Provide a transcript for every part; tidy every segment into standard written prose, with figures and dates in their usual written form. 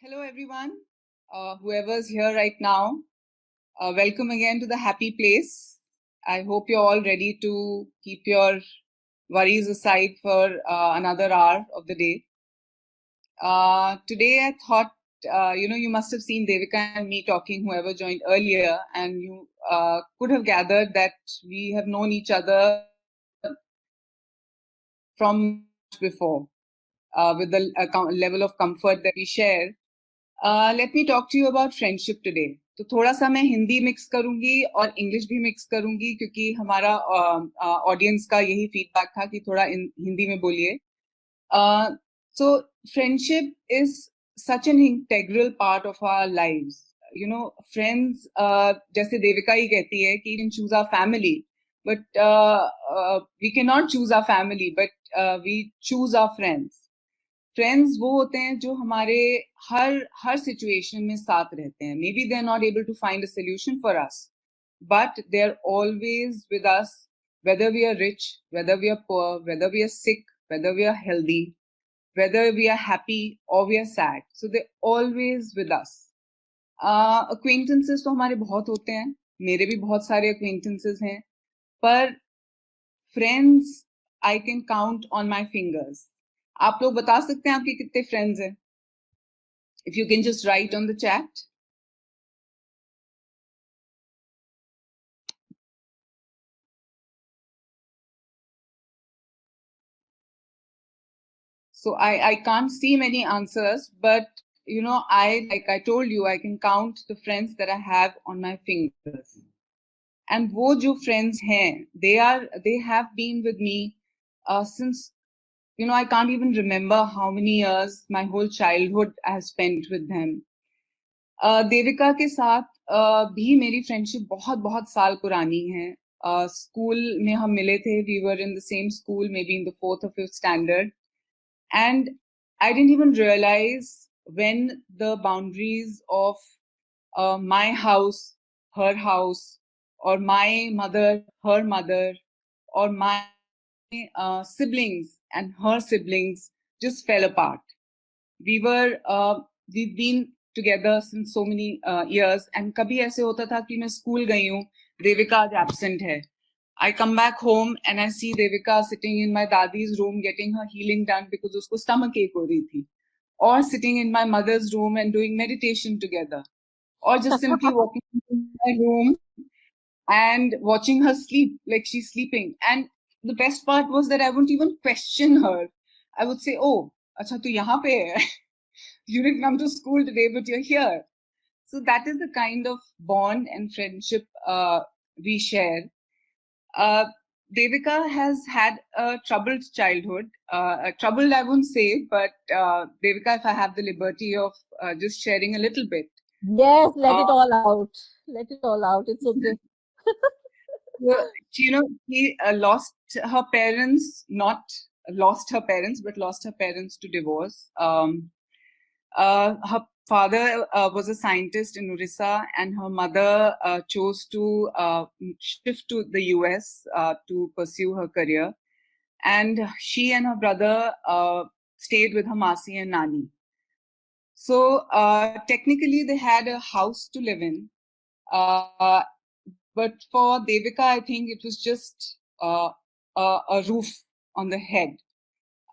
Hello, everyone. Whoever's here right now, welcome again to the happy place. I hope you're all ready to keep your worries aside for another hour of the day. Today, I thought, you must have seen Devika and me talking, whoever joined earlier, and you could have gathered that we have known each other from before with the level of comfort that we share. Let me talk to you about friendship today. तो थोड़ा सा मैं Hindi mix करूंगी और English भी mix करूंगी क्योंकि हमारा ऑडियंस का यही फीडबैक था कि थोड़ा हिंदी में बोलिए. So friendship is such an integral part of our lives. You know, friends, जैसे देविका ही कहती है कि we can choose our family, but we cannot choose our family, but we choose our friends. Friends वो होते हैं जो हमारे हर सिचुएशन में साथ रहते हैं. Maybe they are not able to find a solution for us, but they are always with us, whether we are rich, whether we are poor, whether we are sick, whether we are healthy, whether we are happy or we are sad. So they're always with us. Acquaintances तो हमारे बहुत होते हैं, मेरे भी बहुत सारे acquaintances हैं, पर friends I can count on my fingers. आप लोग बता सकते हैं आपके कितने फ्रेंड्स हैं? If you can just write on the chat. So I can't see many answers, but you know, like I told you, I can count the friends that I have on my fingers. And wo jo friends hain, they have been with me since, you know, I can't even remember how many years. My whole childhood I have spent with them. Devika के साथ भी मेरी friendship बहुत बहुत साल पुरानी है. School में हम मिले थे. We were in the same school, maybe in the 4th or 5th standard, and I didn't even realize when the boundaries of my house, her house, or my mother, her mother, or my siblings and her siblings just fell apart. We've been together since so many years, and kabhi aise hota tha ki main school gayi hu, Devika is absent hai. I come back home and I see Devika sitting in my dadi's room getting her healing done because usko stomach ache ho rahi thi, or sitting in my mother's room and doing meditation together, or just simply walking into my room and watching her sleep like she's sleeping. And the best part was that I wouldn't even question her. I would say, oh, acha tu yahan pe hai. You didn't come to school today, but you're here. So that is the kind of bond and friendship we share. Devika has had a troubled childhood. Troubled, I won't say, but Devika, if I have the liberty of just sharing a little bit. Yes, let it all out. Let it all out. It's okay. You know, he lost her parents, not lost her parents, but lost her parents to divorce. Her father was a scientist in Orissa, and her mother chose to shift to the US to pursue her career. And she and her brother stayed with her Masi and Nani. So technically, they had a house to live in. But for Devika, I think it was just a roof on the head.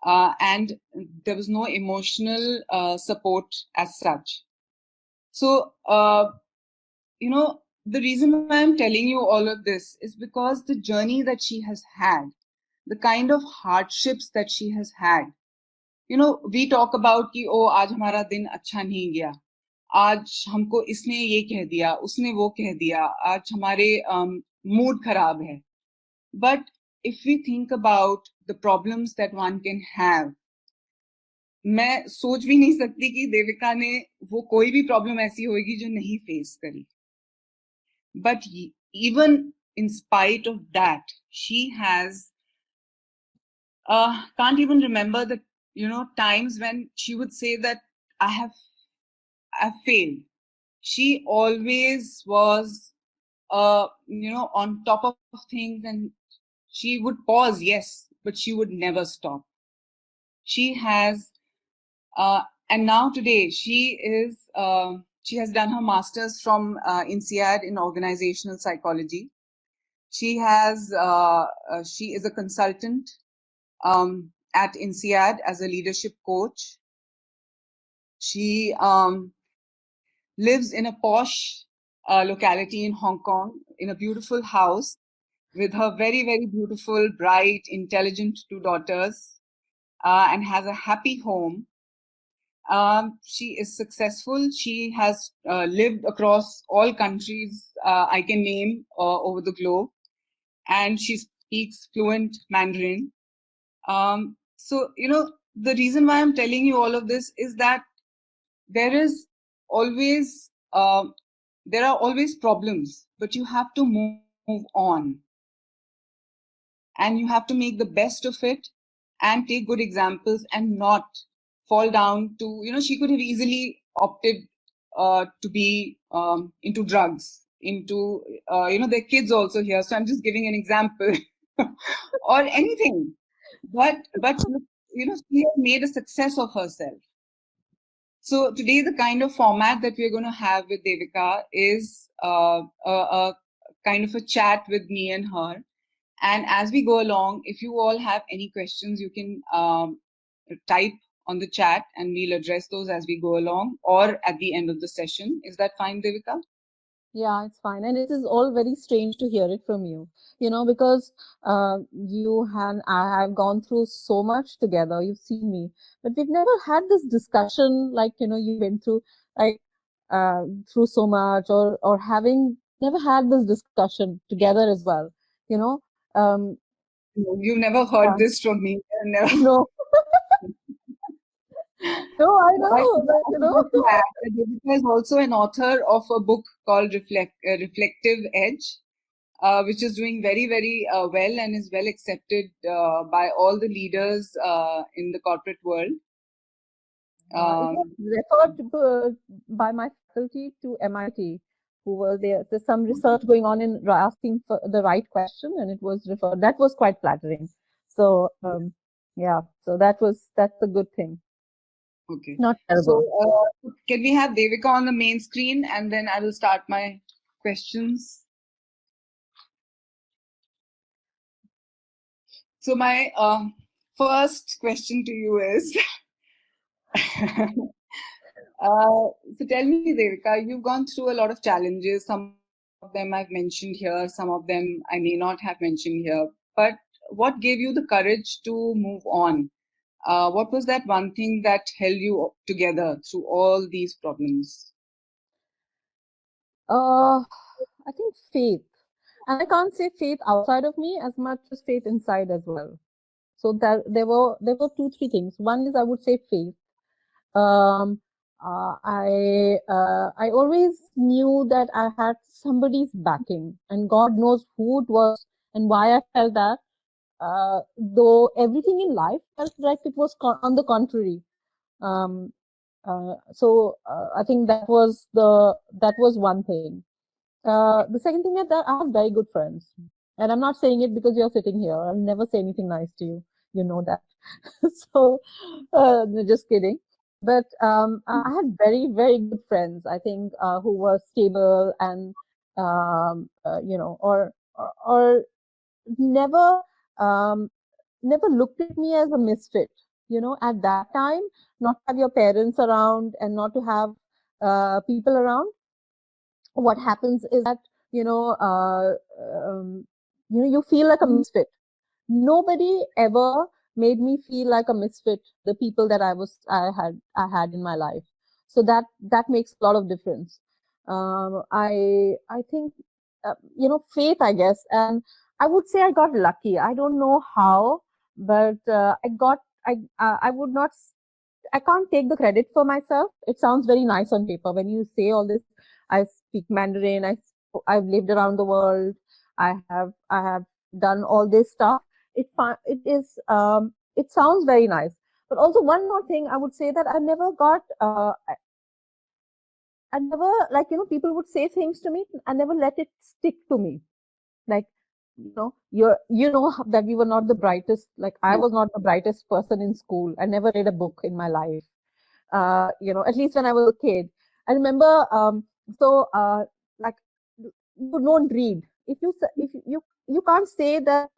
And there was no emotional support as such. So, you know, the reason why I'm telling you all of this is because the journey that she has had, the kind of hardships that she has had, you know, we talk about कि ओ आज हमारा दिन अच्छा नहीं गया, आज हमको इसने ये कह दिया, उसने वो कह दिया, आज हमारे मूड खराब है. But if we think about the problems that one can have, मैं सोच भी नहीं सकती कि देविका ने वो कोई भी प्रॉब्लम ऐसी होगी जो नहीं फेस करी. But even in spite of that, she has can't even remember the, you know, times when she would say that I've failed. She always was you know, on top of things, and she would pause, yes, but she would never stop. She has And now today she has done her master's from INSEAD in organizational psychology. She is a consultant at INSEAD as a leadership coach. She lives in a posh locality in Hong Kong in a beautiful house with her very, very beautiful, bright, intelligent two daughters, and has a happy home. She is successful. She has lived across all countries I can name over the globe, and she speaks fluent Mandarin. So, the reason why I'm telling you all of this is that there is always there are always problems, but you have to move on, and you have to make the best of it and take good examples and not fall down to, she could have easily opted to be into drugs, into their kids also here, so I'm just giving an example, or anything, but she has made a success of herself. So today, the kind of format that we're going to have with Devika is a kind of a chat with me and her. And as we go along, if you all have any questions, you can type on the chat and we'll address those as we go along or at the end of the session. Is that fine, Devika? Yeah, it's fine. And it is all very strange to hear it from you, because you and I have gone through so much together. You've seen me, but we've never had this discussion like, you went through, like, through so much, or having never had this discussion together as well, you know. Um, You've never heard this from me. Never. No. No, I know, but Devika is also an author of a book called Reflective Edge, which is doing very, very well and is well accepted by all the leaders in the corporate world. It was referred by my faculty to MIT, who were there. There's some research going on in asking for the right question, and it was referred. That was quite flattering. So, yeah, so that's a good thing. Okay. Not terrible. So, can we have Devika on the main screen, and then I will start my questions. So my first question to you is, so tell me, Devika, you've gone through a lot of challenges. Some of them I've mentioned here, some of them I may not have mentioned here. But what gave you the courage to move on? What was that one thing that held you together through all these problems? I think faith. And I can't say faith outside of me as much as faith inside as well. So that there were 2-3 things. One is, I would say, faith. I always knew that I had somebody's backing, and God knows who it was and why I felt that. Though everything in life felt like it was on the contrary. So I think that was one thing. The second thing is that I have very good friends, and I'm not saying it because you're sitting here. I'll never say anything nice to you. You know that. So, just kidding. But I had very, very good friends, I think, who were stable and, or never, never looked at me as a misfit. At that time, not to have your parents around and not to have people around, what happens is that, you feel like a misfit. Nobody ever made me feel like a misfit, the people that I had in my life. So that makes a lot of difference. I think, faith, I guess. And I would say I got lucky. I don't know how, but I would not, I can't take the credit for myself. It sounds very nice on paper when you say all this. I speak Mandarin. I've lived around the world. I have done all this stuff. It sounds very nice. But also, one more thing, I would say that I never got, I never, like, people would say things to me. I never let it stick to me. Like, that we were not the brightest, like I was not the brightest person in school. I never read a book in my life. at least when I was a kid. I remember, like, you don't read. If you can't say that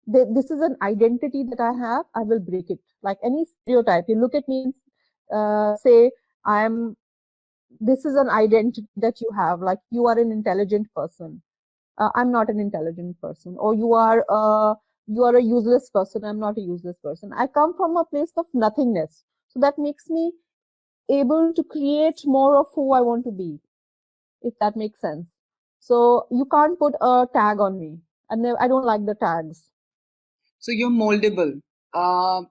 this is an identity that I have, I will break it. Like any stereotype, you look at me and say, this is an identity that you have. Like you are an intelligent person. I'm not an intelligent person. Or you are a useless person. I'm not a useless person. I come from a place of nothingness. So that makes me able to create more of who I want to be, if that makes sense. So you can't put a tag on me. And I don't like the tags. So you're moldable. No,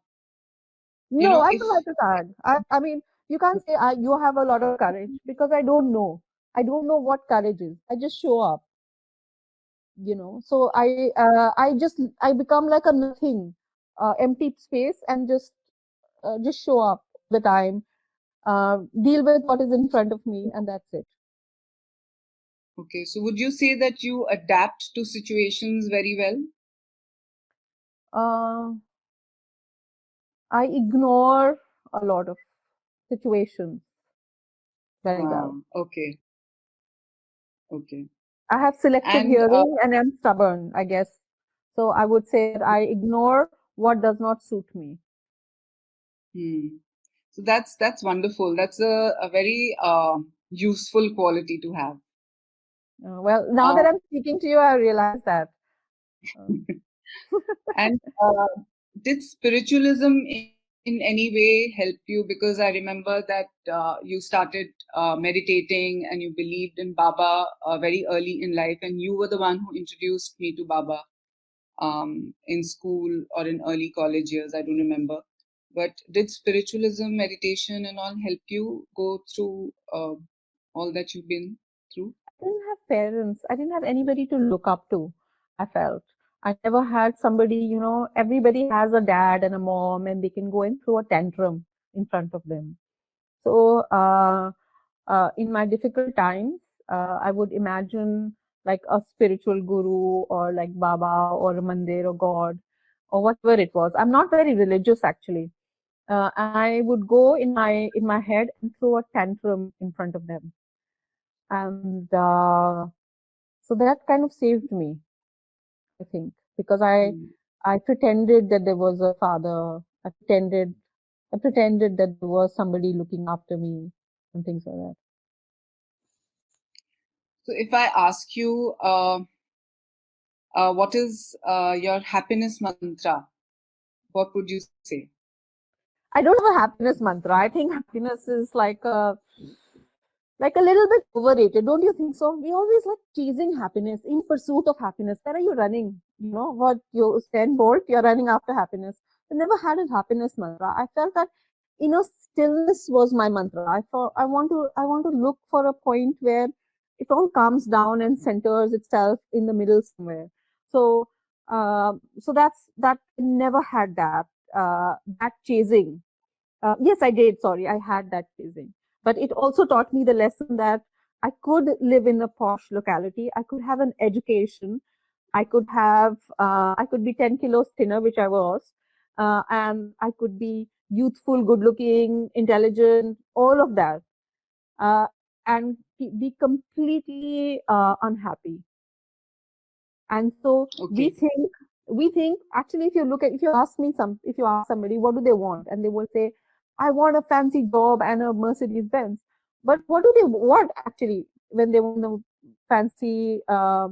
I If don't like the tag. I mean, you can't say you have a lot of courage because I don't know. I don't know what courage is. I just show up, So I become like a nothing, empty space, and just show up the time, deal with what is in front of me, and that's it. Okay, so would you say that you adapt to situations very well? I ignore a lot of situations very well. Okay, okay. I have selective And hearing and I'm stubborn, I guess. So I would say that I ignore what does not suit me. So that's wonderful. That's a very useful quality to have. Well, now that I'm speaking to you, I realize that. And did spiritualism in any way help you? Because I remember that you started meditating and you believed in Baba very early in life, and you were the one who introduced me to Baba in school or in early college years. I don't remember. But did spiritualism, meditation, and all help you go through all that you've been through? I didn't have parents. I didn't have anybody to look up to, I felt. I never had somebody, everybody has a dad and a mom and they can go and throw a tantrum in front of them. So, in my difficult times, I would imagine like a spiritual guru or like Baba or a mandir or God or whatever it was. I'm not very religious actually. I would go in my head and throw a tantrum in front of them. And so that kind of saved me, I think, because I pretended that there was a father. I pretended that there was somebody looking after me and things like that. So if I ask you, what is your happiness mantra? What would you say? I don't have a happiness mantra. I think happiness is like a little bit overrated, don't you think so? We always like chasing happiness, in pursuit of happiness. Where are you running? What, you stand bolt, you're running after happiness. I never had a happiness mantra. I felt that stillness was my mantra. I thought I want to look for a point where it all calms down and centers itself in the middle somewhere. So that never had that chasing. Yes, I did. Sorry, I had that chasing. But it also taught me the lesson that I could live in a posh locality. I could have an education. I could be 10 kilos thinner, which I was. And I could be youthful, good looking, intelligent, all of that. Uh, and be completely unhappy. And so we Okay. think actually, if you ask somebody what do they want, and they will say, I want a fancy job and a Mercedes Benz. But what do they want actually when they want a fancy uh,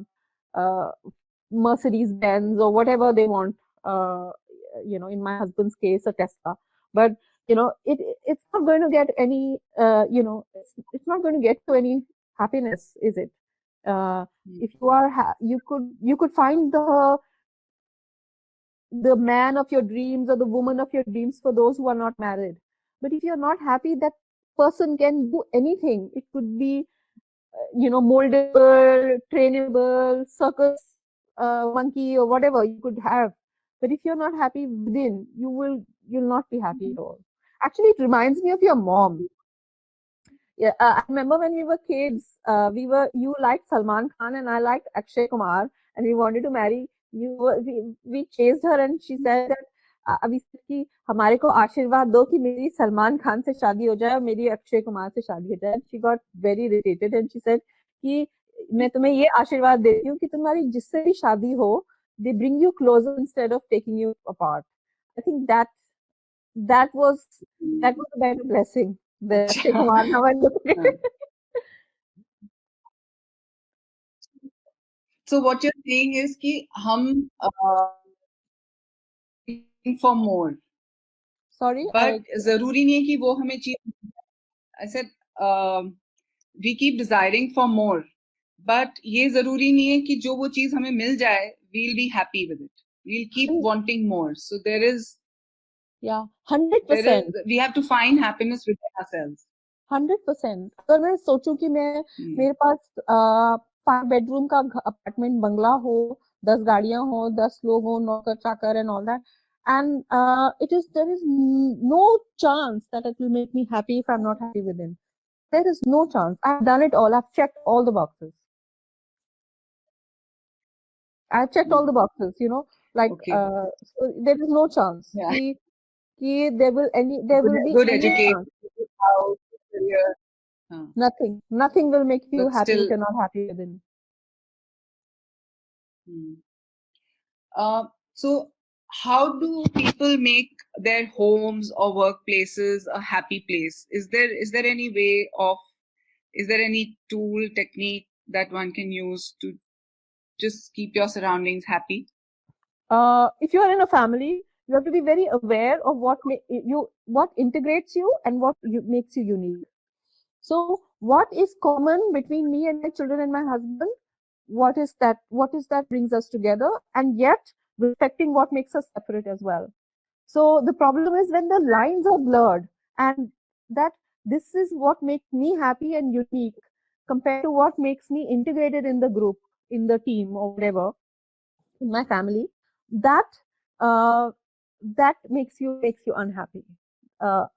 Mercedes Benz or whatever they want? In my husband's case, a Tesla. But it's not going to get any. It's not going to get to any happiness, is it? If you are you could find the man of your dreams or the woman of your dreams for those who are not married. But if you're not happy, that person can do anything. It could be moldable, trainable, circus monkey, or whatever you could have. But if you're not happy within, you'll not be happy at all. Actually, it reminds me of your mom. Yeah, I remember when we were kids, you liked Salman Khan and I liked Akshay Kumar, and we wanted to marry you. We chased her, and she said that अभी कि हमारे को आशीर्वाद दो कि मेरी सलमान खान से शादी हो जाए और मेरी अक्षय कुमार से शादी हो जाए. She got very irritated and she said कि मैं तुम्हें ये आशीर्वाद देती हूँ कि तुम्हारी जिससे भी शादी हो, they bring you closer instead of taking you apart. I think that was that was a better blessing than Akshay अच्छा. Kumar. Now I look at हाँ. it. So what you're saying is कि हम for more, Sorry, but जरूरी नहीं है कि वो हमें चीज. I said we keep desiring for more, but ये जरूरी नहीं है कि जो वो चीज हमें मिल जाए, we'll be happy with it. We'll keep wanting more. So yeah, 100%. we have to find happiness within ourselves. 100%. अगर मैं सोचूं कि मैं मेरे पास 5 बेडरूम का अपार्टमेंट बंगला हो, 10 गाड़ियां हो, 10 लोग हो, नौकर चाकर and all that, and there is no chance that it will make me happy if I'm not happy within. There is no chance. I've done it all. I've checked all the boxes. I've checked all the boxes, like Okay. so there is no chance. Yeah. Ki there will be Good any education, chance. good house, good career. Nothing will make you But happy still, if you're not happy within. So how do people make their homes or workplaces a happy place? Is there any way of, is there any tool, technique that one can use to just keep your surroundings happy? If you are in a family, you have to be very aware of what integrates you and what makes you unique. So what is common between me and my children and my husband? What is that brings us together, and yet respecting what makes us separate as well. So the problem is when the lines are blurred, and that this is what makes me happy and unique compared to what makes me integrated in the group, in the team, or whatever, in my family, that uh, that makes you unhappy.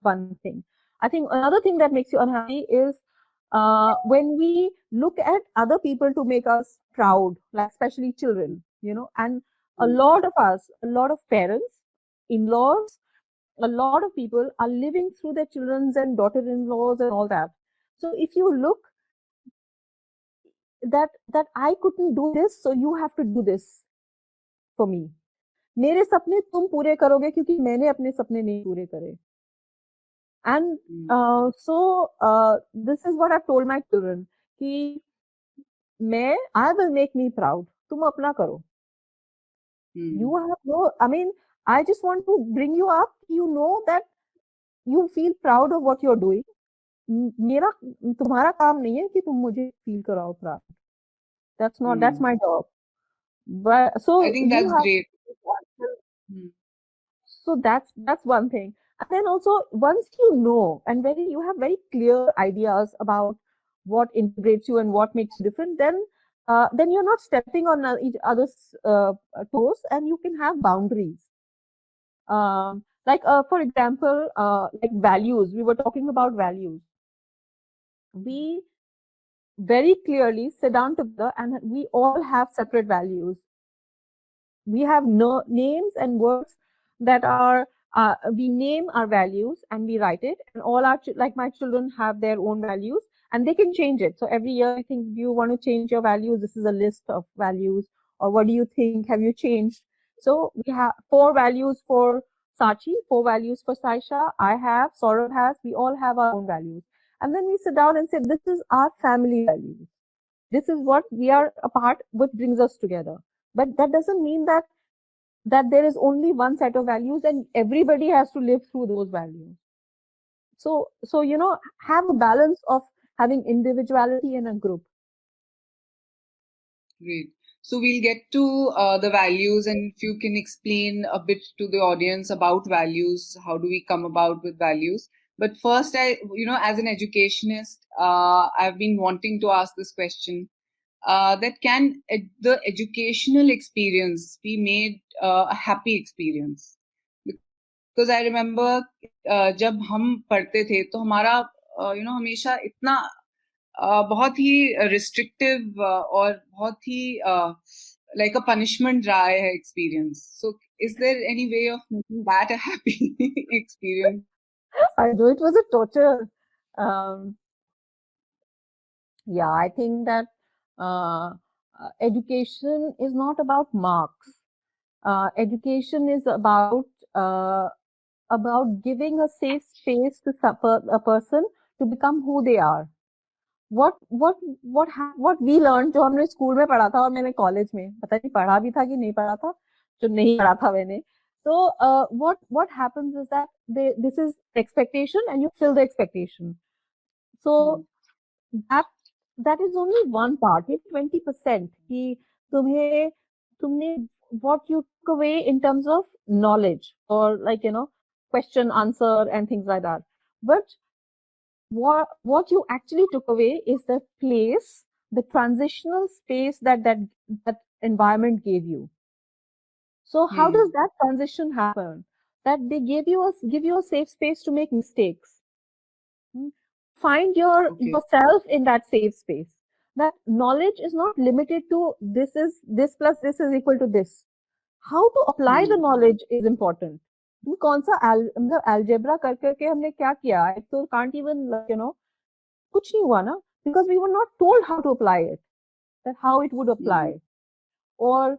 One thing. I think another thing that makes you unhappy is when we look at other people to make us proud, like especially children, and a lot of us, a lot of parents, in-laws, a lot of people are living through their children's and daughter-in-laws and all that. So if you look that I couldn't do this, so you have to do this for me. मेरे सपने तुम पूरे करोगे क्योंकि मैंने अपने सपने नहीं पूरे करे. And so this is what I've told my children कि I will make me proud. तुम अपना करो. You have no, I mean, I just want to bring you up. You know that you feel proud of what you're doing. मेरा तुम्हारा काम नहीं है कि तुम मुझे feel कराओ proud. That's my job. But so I think that's great. So that's one thing. And then also once you know and you have very clear ideas about what integrates you and what makes you different, then you're not stepping on each other's toes, and you can have boundaries. Like for example, like values. We were talking about values. We very clearly sit down together and we all have separate values. We have names and words that are we name our values and we write it, and all our like my children have their own values and they can change it. So every year I think, do you want to change your values? This is a list of values, or what do you think, have you changed? So we have 4 values for Sachi, 4 values for Saisha, I have, Saurabh has, we all have our own values. And then we sit down and say, this is our family values. This is what we are apart, what brings us together. But that doesn't mean that there is only one set of values and everybody has to live through those values. So have a balance of having individuality in a group. Great. So we'll get to the values, and if you can explain a bit to the audience about values, how do we come about with values? But first, as an educationist, I've been wanting to ask this question. That can the educational experience be made a happy experience? Because I remember जब हम पढ़ते थे तो हमारा हमेशा इतना बहुत ही restrictive और बहुत ही like a punishment raha hai experience. So is there any way of making that a happy experience? I know it was a torture. Um, yeah, I think that education is not about marks. Education is uh, about giving a safe space to a person to become who they are. What we learned, जो हमने school में पढ़ा था और मैंने college में पता नहीं पढ़ा भी था कि नहीं पढ़ा था, जो नहीं पढ़ा था मैंने, so what happens is that this is expectation and you fill the expectation. So that that is only one part, maybe 20%, कि तुमने what you took away in terms of knowledge or like question answer and things like that. But what you actually took away is the place, the transitional space that environment gave you. So how does that transition happen? That they give you a safe space to make mistakes. Find yourself in that safe space. That knowledge is not limited to this plus this is equal to this. How to apply the knowledge is important. कौन सा मतलब algebra करके हमने क्या किया? I so can't even कुछ नहीं हुआ ना, because we were not told how to apply it, that how it would apply, or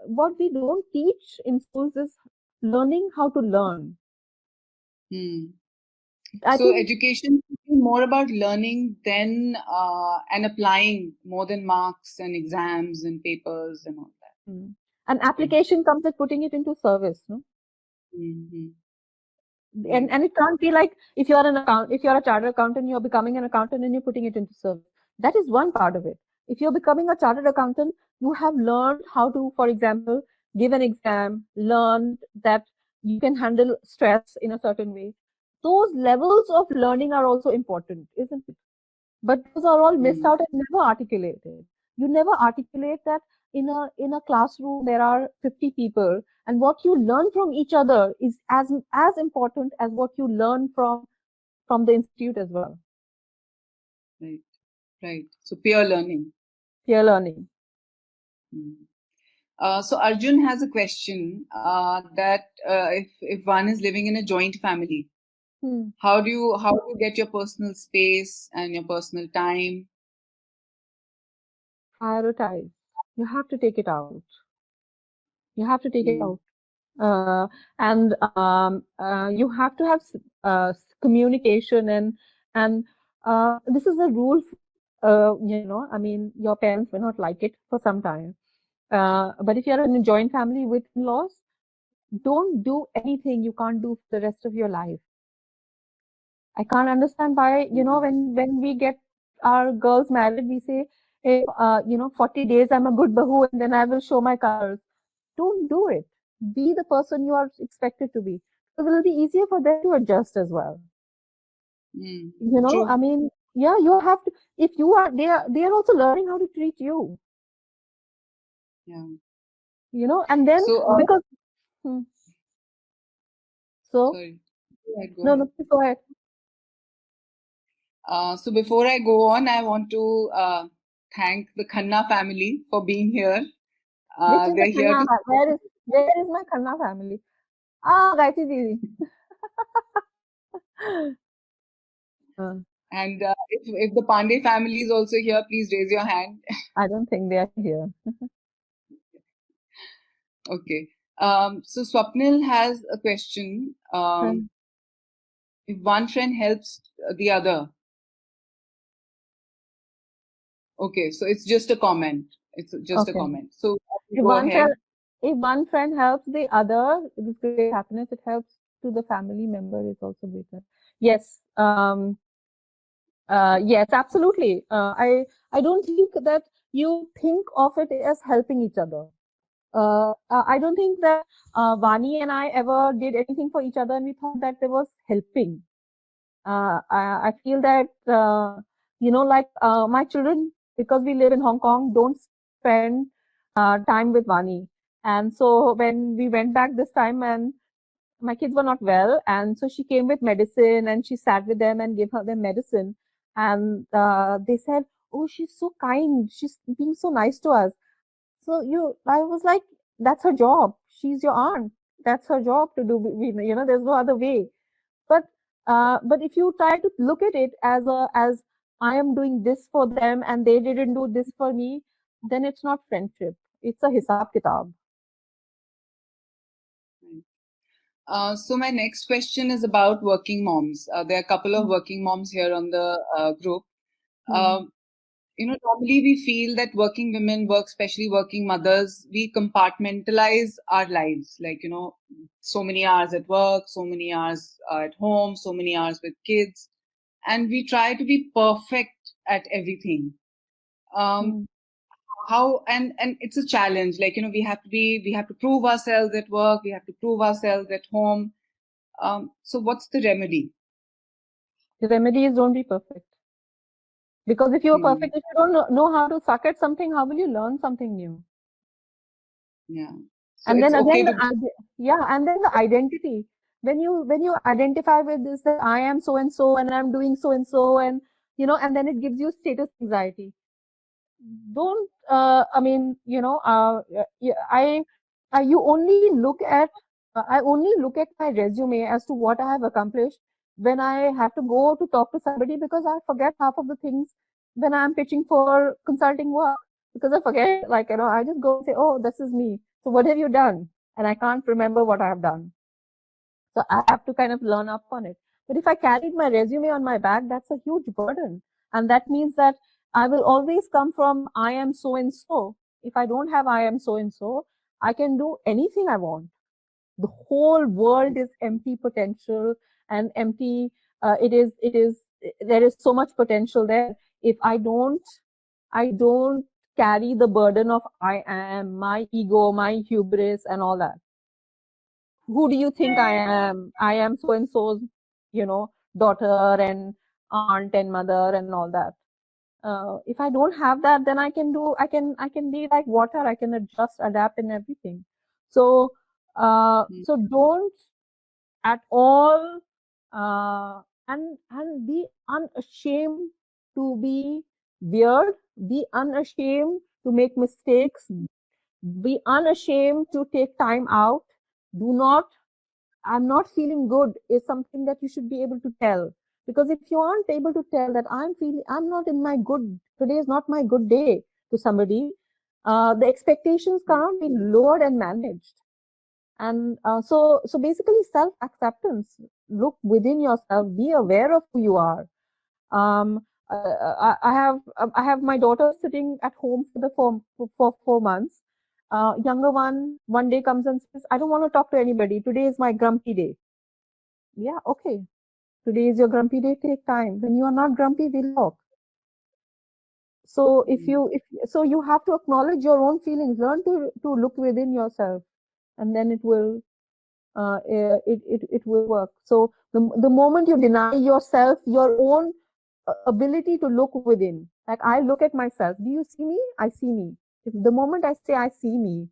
what we don't teach in schools is learning how to learn. So education should be more about learning than and applying more than marks and exams and papers and all that. And application comes with putting it into service, no? And it can't be like if you're a chartered accountant, you're becoming an accountant and you're putting it into service. That is one part of it. If you're becoming a chartered accountant, you have learned how to, for example, give an exam, learn that you can handle stress in a certain way. Those levels of learning are also important, isn't it? But those are all missed out and never articulated. You never articulate that in a classroom there are 50 people, and what you learn from each other is as important as what you learn from the institute as well. Right. So peer learning. Peer learning. So Arjun has a question that if one is living in a joint family, how do you get your personal space and your personal time? Prioritize. You have to take it out. You have to take it out. And you have to have communication and this is a rule. I mean, your parents may not like it for some time, but if you're in a joint family with in-laws, don't do anything you can't do for the rest of your life. I can't understand why, when we get our girls married, we say, hey, 40 days I'm a good bahu and then I will show my colors. Don't do it. Be the person you are expected to be. Because it will be easier for them to adjust as well. True. I mean, yeah, you have to, if you are, they are also learning how to treat you. Yeah. And then, so, because, sorry. No, go ahead. So before I go on, I want to thank the Khanna family for being here. Which is they're the here Khanna, where is my Khanna family? Gayatri Didi. And if the Pandey family is also here, please raise your hand. I don't think they are here. Okay. So Swapnil has a question. If one friend helps the other. Okay, so it's just a comment. It's just a comment. So if one friend helps the other, with great happiness, it helps to the family member is also greater. Yes. Yes, absolutely. I don't think that you think of it as helping each other. I don't think that Vani and I ever did anything for each other and we thought that there was helping. I feel that, like my children, because we live in Hong Kong, don't spend time with Vani. And so when we went back this time and my kids were not well, and so she came with medicine and she sat with them and gave them medicine. And they said, oh, she's so kind, she's being so nice to us. So I was like, that's her job. She's your aunt. That's her job to do. There's no other way. But if you try to look at it as I am doing this for them and they didn't do this for me, then it's not friendship. It's a hisab kitab. So my next question is about working moms. There are a couple of working moms here on the group. Normally we feel that working women, especially working mothers, we compartmentalize our lives. Like, so many hours at work, so many hours at home, so many hours with kids. And we try to be perfect at everything. How and it's a challenge. Like, we have to prove ourselves at work, we have to prove ourselves at home. So what's the remedy? The remedy is don't be perfect. Because if you're perfect, if you don't know how to suck at something, how will you learn something new? Yeah. So and then again, and then the identity. When you identify with this, that I am so and so, and I'm doing so and so, and and then it gives you status anxiety. Don't you only look at I only look at my resume as to what I have accomplished when I have to go to talk to somebody, because I forget half of the things when I'm pitching for consulting work, because I forget, I just go and say, oh, this is me. So what have you done? And I can't remember what I have done. So I have to kind of learn up on it. But if I carried my resume on my back, that's a huge burden. And that means that I will always come from I am so and so. If I don't have I am so and so, I can do anything I want. The whole world is empty potential and empty. There is so much potential there. If I don't carry the burden of I am, my ego, my hubris, and all that. Who do you think I am? I am so and so's, daughter and aunt and mother and all that. If I don't have that, then I can be like water. I can adjust, adapt, and everything. So don't at all, and be unashamed to be weird. Be unashamed to make mistakes. Be unashamed to take time out. Do not, I'm not feeling good is something that you should be able to tell. Because if you aren't able to tell that I'm not in my good, today is not my good day to somebody, the expectations cannot be lowered and managed. And so basically self-acceptance, look within yourself, be aware of who you are. I have my daughter sitting at home for 4 months. Younger one day comes and says, I don't want to talk to anybody. Today is my grumpy day. Yeah, okay. Today is your grumpy day. Take time. When you are not grumpy, we'll talk. So you have to acknowledge your own feelings. Learn to look within yourself, and then it will work. So the moment you deny yourself your own ability to look within, like I look at myself, do you see me? I see me. If the moment I say I see me,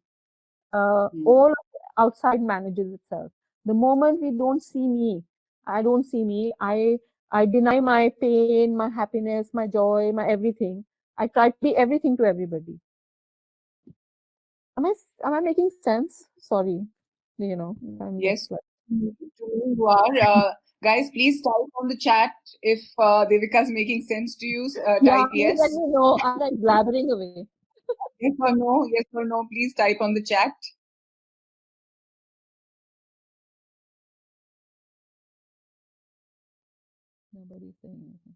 all outside manages itself. The moment we don't see me, I don't see me, I deny my pain, my happiness, my joy, my everything. I try to be everything to everybody. Am I making sense? Sorry. Yes, you are. Guys, please type on the chat if Devika is making sense to you. Type yes. Let me know. I'm like blabbering away. Yes or no? Yes or no? Please type on the chat. Nobody's saying anything.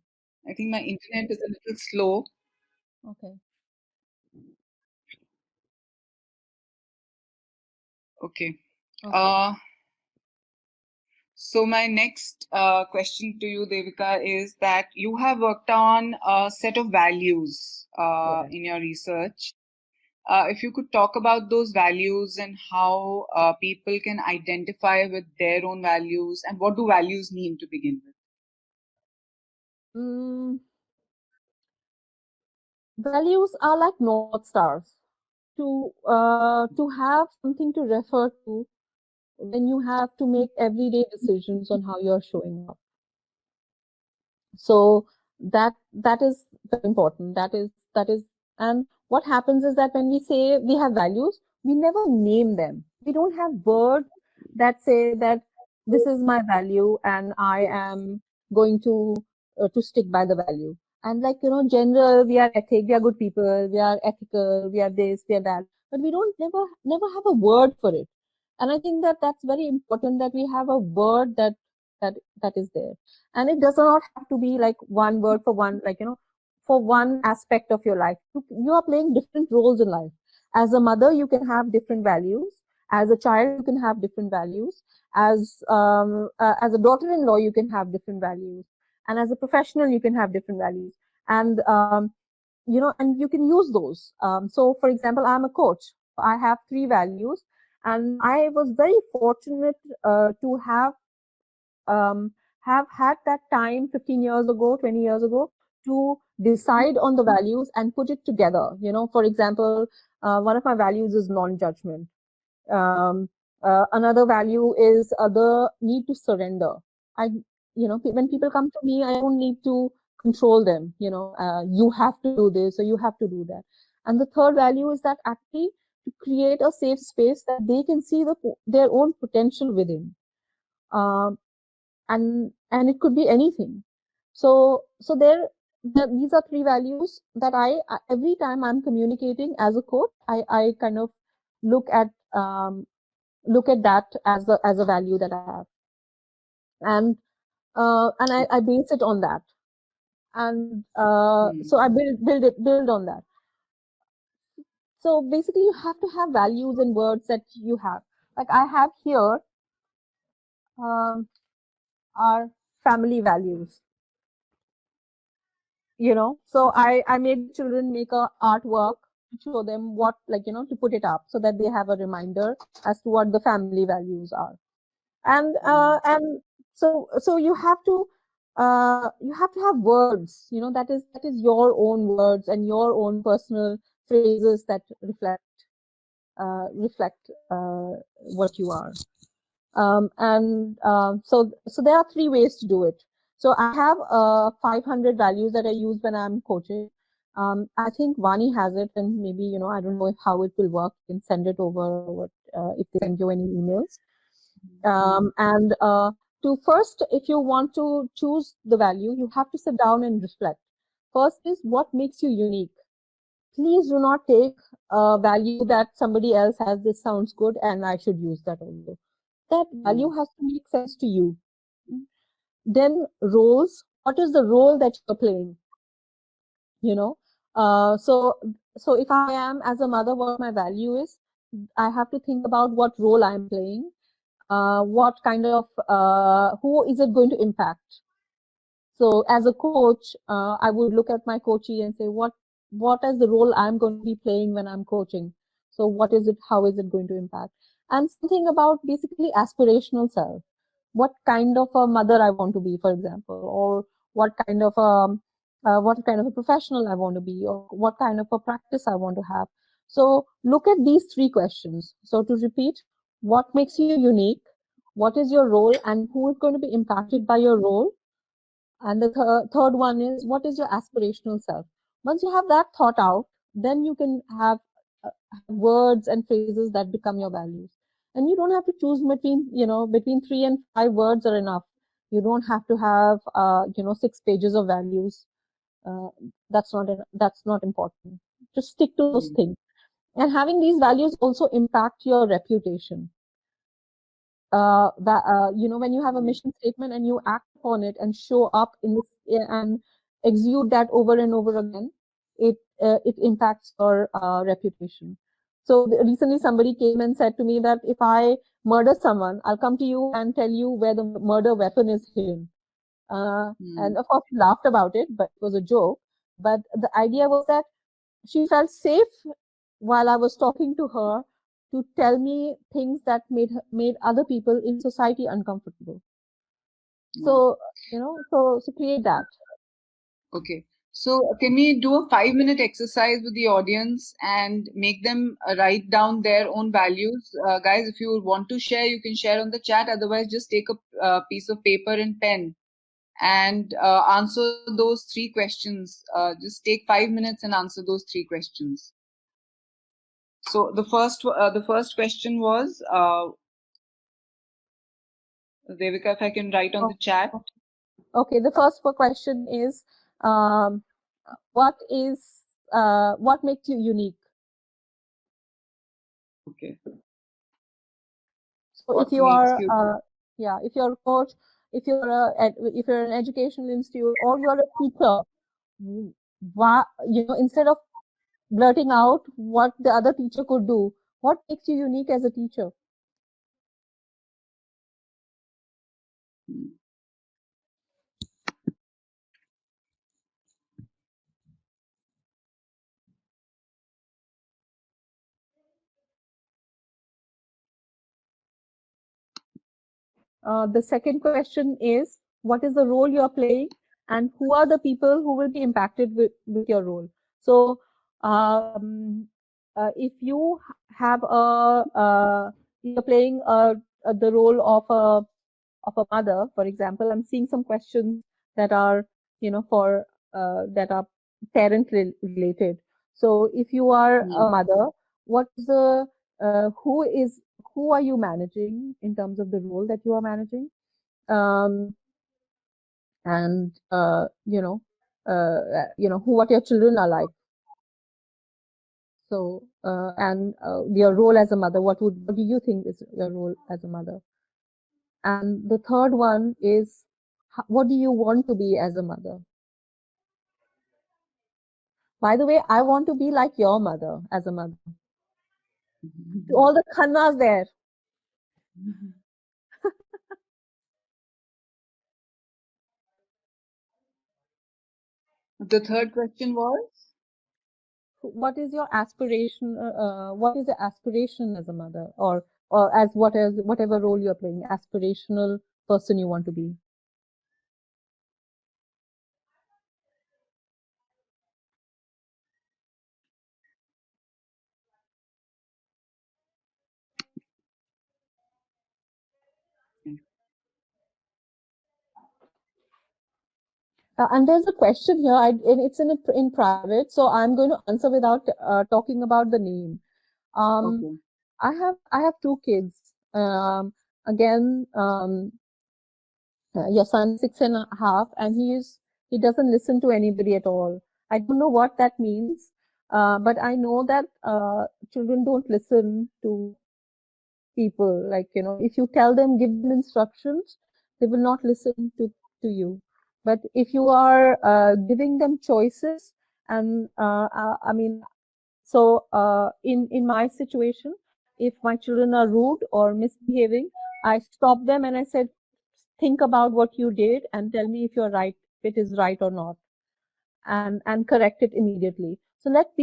I think my internet is a little slow. Okay. Okay. So my next question to you, Devika, is that you have worked on a set of values in your research. If you could talk about those values and how people can identify with their own values, and what do values mean to begin with? Values are like North Stars. To have something to refer to when you have to make everyday decisions on how you're showing up. So that is very important. That is, and what happens is that when we say we have values, we never name them. We don't have words that say that this is my value and I am going to stick by the value. And like, general, we are ethic, we are good people, we are ethical, we are this, we are that, but we don't never have a word for it. And I think that that's very important, that we have a word that that is there. And it does not have to be like one word for one, like, for one aspect of your life. You are playing different roles in life. As a mother, you can have different values. As a child, you can have different values. As a daughter-in-law, you can have different values. And as a professional, you can have different values. And and you can use those. So for example, I'm a coach. I have 3 values, and I was very fortunate to um, have had that time 15 years ago, 20 years ago, to decide on the values and put it together. For example, one of my values is non-judgment. Another value is the need to surrender. When people come to me, I don't need to control them. You have to do this or you have to do that. And the third value is that actually to create a safe space that they can see their own potential within. And it could be anything. So these are 3 values that I every time I'm communicating as a coach, I kind of look at that as a value that I have, and I base it on that, and so I build on that. So basically, you have to have values and words that you have. Like I have here are family values. So I made children make a artwork to show them what, to put it up so that they have a reminder as to what the family values are. And so you have to have words, that is your own words and your own personal phrases that reflect what you are. So there are 3 ways to do it. So I have 500 values that I use when I'm coaching. I think Vani has it, and maybe, I don't know how it will work. You can send it over if they send you any emails. To first, if you want to choose the value, you have to sit down and reflect. First is what makes you unique. Please do not take a value that somebody else has. This sounds good and I should use that also. That value has to make sense to you. Then roles. What is the role that you're playing? So if I am as a mother, what my value is, I have to think about what role I'm playing. What kind of who is it going to impact? So as a coach, I would look at my coachee and say, what is the role I'm going to be playing when I'm coaching? So what is it? How is it going to impact? And something about basically aspirational self. What kind of a mother I want to be, for example, or what kind of a professional I want to be, or what kind of a practice I want to have. So look at these 3 questions. So to repeat, what makes you unique? What is your role, and who is going to be impacted by your role? And the third one is, what is your aspirational self? Once you have that thought out, then you can have words and phrases that become your values. And you don't have to choose between 3 and 5 words are enough. You don't have to have 6 pages of values. That's not important. Just stick to those things. And having these values also impact your reputation. When you have a mission statement and you act upon it and show up and exude that over and over again, it impacts your reputation. So recently somebody came and said to me that if I murder someone, I'll come to you and tell you where the murder weapon is hidden. And of course we laughed about it, but it was a joke. But the idea was that she felt safe while I was talking to her to tell me things that made other people in society uncomfortable. So, so create that. Okay. So can we do a 5-minute exercise with the audience and make them write down their own values? Guys, if you want to share, you can share on the chat. Otherwise, just take a piece of paper and pen and answer those 3 questions. Just take 5 minutes and answer those 3 questions. So the first question was, Devika, if I can write on the chat. Okay, the first question is, what makes you unique? Okay. So What if you makes are, you if you're a coach, if you're an educational institute, or you're a teacher, instead of blurting out what the other teacher could do, what makes you unique as a teacher? The second question is, what is the role you're playing, and who are the people who will be impacted with your role? So, if you have you're playing the role of a mother, for example, I'm seeing some questions that are, for that are parent related. So, if you are a mother, what is the who are you managing in terms of the role that you are managing? And what your children are like. So and your role as a mother, what do you think is your role as a mother? And the third one is, what do you want to be as a mother? By the way, I want to be like your mother as a mother. To all the Khannas there. The third question was? What is your aspiration? What is your aspiration as a mother, or as whatever role you're playing, aspirational person you want to be? And there's a question here, and it's in private, so I'm going to answer without talking about the name. Okay. I have 2 kids. Again, your son 6.5, and he doesn't listen to anybody at all. I don't know what that means, but I know that children don't listen to people. Like, if you tell them, give them instructions, they will not listen to you. But if you are giving them choices, and I mean, so in my situation, if my children are rude or misbehaving, I stop them and I said, think about what you did and tell me if you're right, if it is right or not, and correct it immediately. So let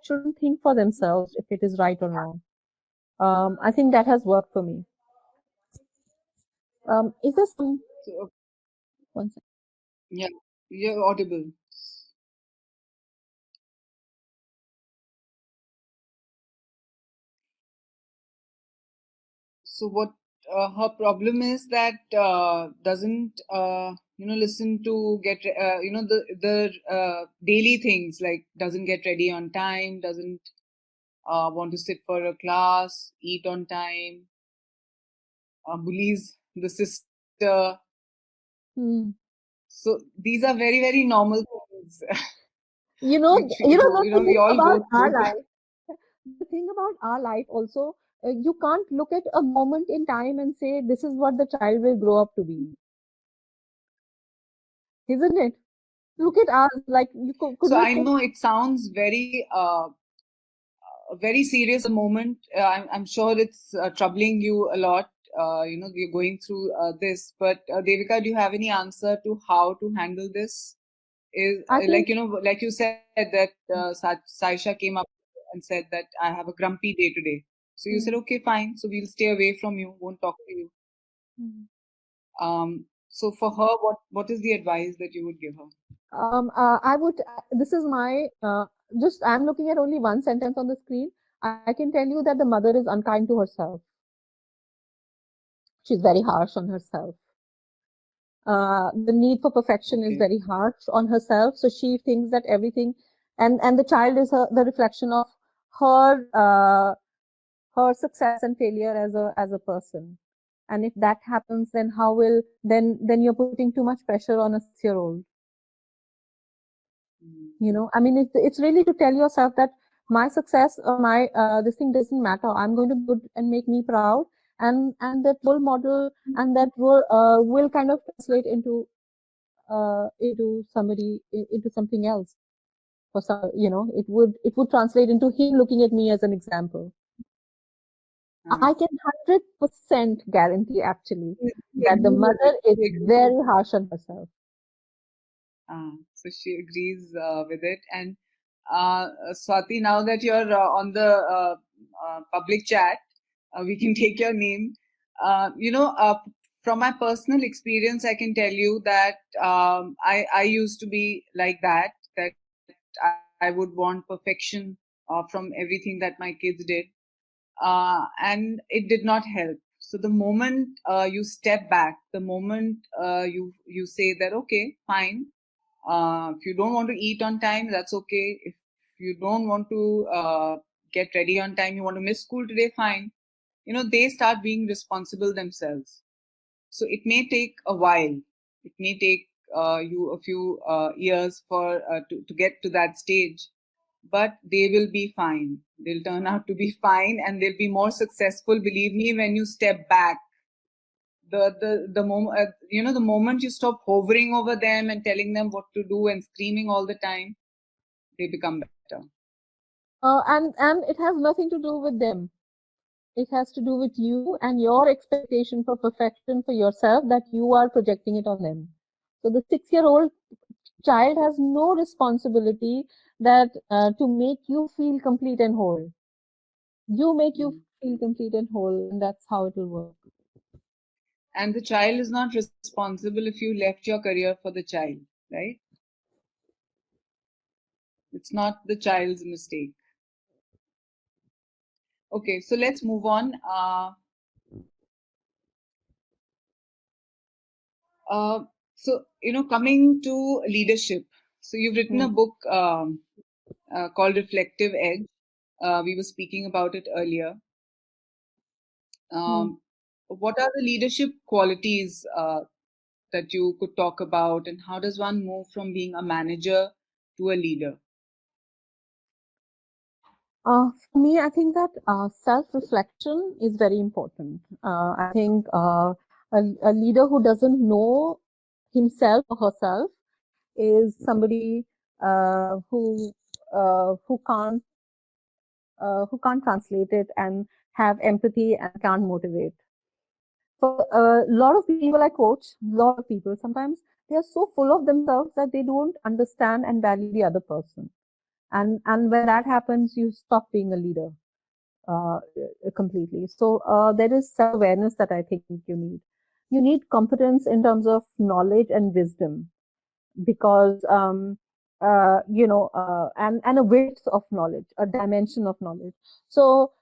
children think for themselves if it is right or wrong. I think that has worked for me. Is there some? One second. Yeah, you're audible. So what her problem is that doesn't listen to get the daily things, like doesn't get ready on time, doesn't want to sit for a class, eat on time, bullies the sister. So these are very, very normal things. Which The we all thing about go our through. life, the thing about our life also, you can't look at a moment in time and say this is what the child will grow up to be, isn't it? Look at us, like you could So we I know it sounds very serious a moment. I'm sure it's troubling you a lot. We're going through this, but Devika, do you have any answer to how to handle this? Is like like you said that Saisha came up and said that I have a grumpy day today. So you said, okay, fine. So we'll stay away from you, won't talk to you. So for her, what is the advice that you would give her? I would. This is my just. I'm looking at only one sentence on the screen. I can tell you that the mother is unkind to herself. She's very harsh on herself. The need for perfection is Okay. very harsh on herself. So she thinks that everything, and the child is the reflection of her success and failure as a person. And if that happens, then how will then you're putting too much pressure on a 6-year-old. You know, I mean, it's really to tell yourself that my success or my this thing doesn't matter. I'm going to be good and make me proud, and that role model and that role will kind of translate into into something else. For some, you know, it would translate into him looking at me as an example. I can 100% guarantee actually that the mother is very harsh on herself. So she agrees with it. And Swati, now that you're on the public chat, we can take your name. You know, from my personal experience, I can tell you that I used to be like that I would want perfection from everything that my kids did. And it did not help. So the moment you step back, the moment you say that, okay, fine, if you don't want to eat on time, that's okay. If you don't want to get ready on time, you want to miss school today, fine. You know, they start being responsible themselves. So it may take a while. It may take you a few years for to get to that stage, but they will be fine. They'll turn out to be fine, and they'll be more successful. Believe me, when you step back, the moment you know, the moment you stop hovering over them and telling them what to do and screaming all the time, they become better. And it has nothing to do with them. It has to do with you and your expectation for perfection for yourself that you are projecting it on them. So the 6-year-old child has no responsibility that to make you feel complete and whole. You make you feel complete and whole, and that's how it will work. And the child is not responsible if you left your career for the child, right? It's not the child's mistake. Okay, so let's move on. So, you know, coming to leadership. So you've written a book called Reflective Edge. We were speaking about it earlier. What are the leadership qualities that you could talk about, and how does one move from being a manager to a leader? For me, I think that self-reflection is very important. I think a leader who doesn't know himself or herself is somebody who can't translate it and have empathy and can't motivate. For a lot of people I coach, a lot of people, sometimes they are so full of themselves that they don't understand and value the other person. And when that happens, you stop being a leader completely. So there is self-awareness that I think you need. You need competence in terms of knowledge and wisdom, because and a width of knowledge, a dimension of knowledge. So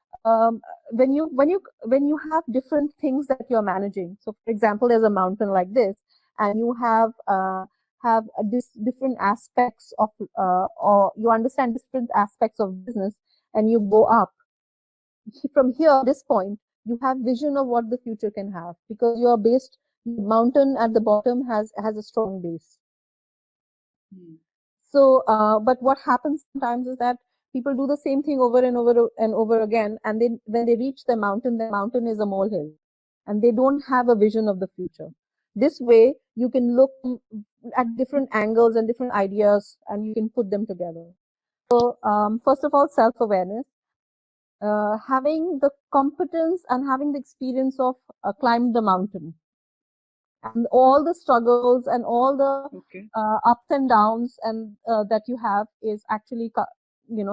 when you have different things that you're managing, so for example, there's a mountain like this, and you have different aspects of or you understand different aspects of business, and you go up from here, this point, you have vision of what the future can have, because you are based, mountain at the bottom has a strong base. So, but what happens sometimes is that people do the same thing over and over and over again, and then when they reach the mountain is a molehill, and they don't have a vision of the future. This way, you can look at different angles and different ideas, and you can put them together. So, first of all, self-awareness. Having the competence and having the experience of climbing the mountain, and all the struggles and all the ups and downs and that you have is actually,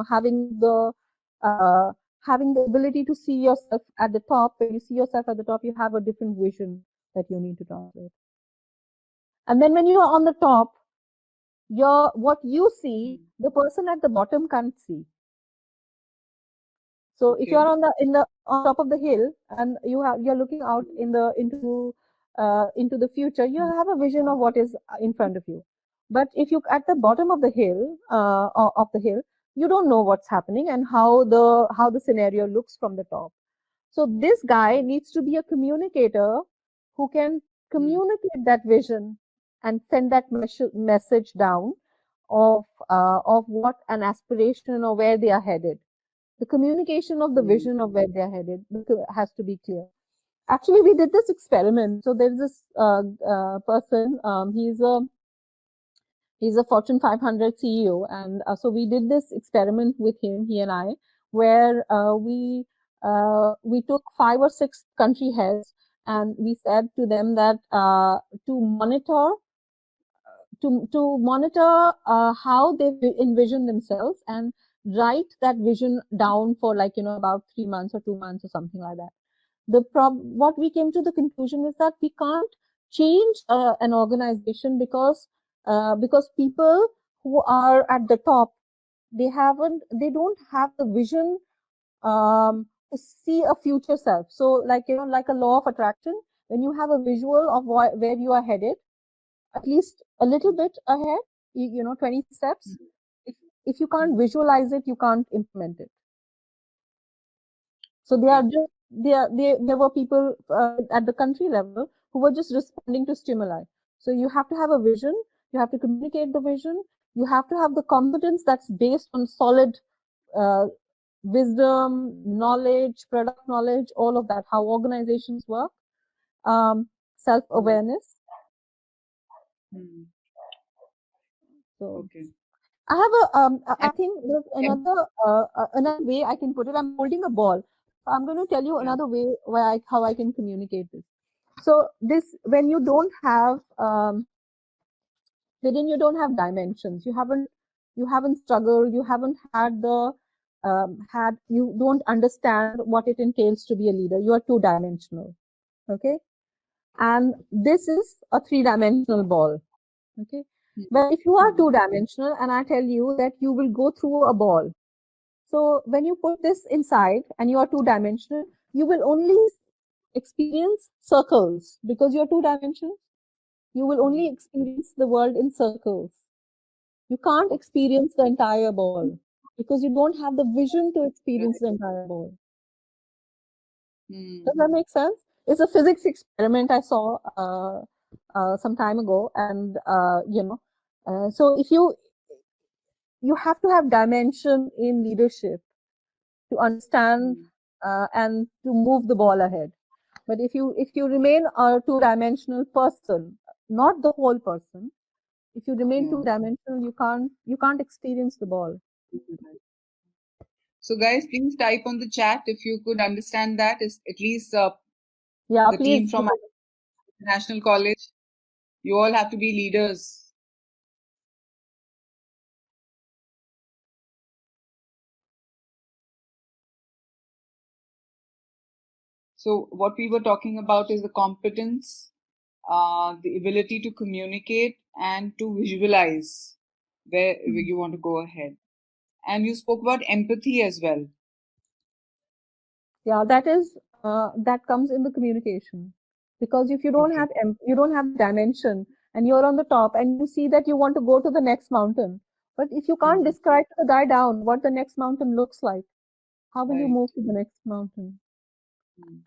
having the ability to see yourself at the top. When you see yourself at the top, you have a different vision that you need to translate. And then when you are on the top, what you see, the person at the bottom can't see. So if you're on top of the hill and you're looking out into into the future, you have a vision of what is in front of you. But if you at the bottom of the hill, you don't know what's happening and how the scenario looks from the top. So this guy needs to be a communicator who can communicate that vision and send that message down of what an aspiration or where they are headed. The communication of the vision of where they are headed has to be clear. Actually, we did this experiment. So there's this person. He's a Fortune 500 CEO, and so we did this experiment with him, he and I, where we took 5 or 6 country heads, and we said to them that to monitor how they envision themselves and write that vision down for about 3 months or 2 months or something like that. What we came to the conclusion is that we can't change an organization because people who are at the top, they don't have the vision to see a future self. So like a law of attraction, when you have a visual of where you are headed, at least a little bit ahead, 20 steps, if you can't visualize it, you can't implement it. So there were people at the country level who were just responding to stimuli. So you have to have a vision, you have to communicate the vision, you have to have the competence that's based on solid wisdom, knowledge, product knowledge, all of that, how organizations work, self-awareness. So okay. I have I think there's another way I can put it. I'm holding a ball. So I'm going to tell you another way how I can communicate this. So when you don't have dimensions, you haven't struggled, you haven't had you don't understand what it entails to be a leader. You are 2-dimensional, okay? And this is a 3-dimensional ball, okay? But if you are 2-dimensional and I tell you that you will go through a ball, so when you put this inside and you are 2-dimensional, you will only experience circles because you're 2-dimensional. You will only experience the world in circles. You can't experience the entire ball because you don't have the vision to experience the entire ball. Does that make sense? It's a physics experiment I saw some time ago, and so if you have to have dimension in leadership to understand and to move the ball ahead. But if you remain a 2-dimensional person, not the whole person, if you remain 2-dimensional, you can't experience the ball. So guys, please type on the chat if you could understand that. Is at least the please. team from National College, you all have to be leaders. So what we were talking about is the competence, the ability to communicate and to visualize where you want to go ahead. And you spoke about empathy as well. Yeah, that comes in the communication, because if you don't have dimension and you're on the top and you see that you want to go to the next mountain, but if you can't describe to the guy down what the next mountain looks like, how will you move to the next mountain?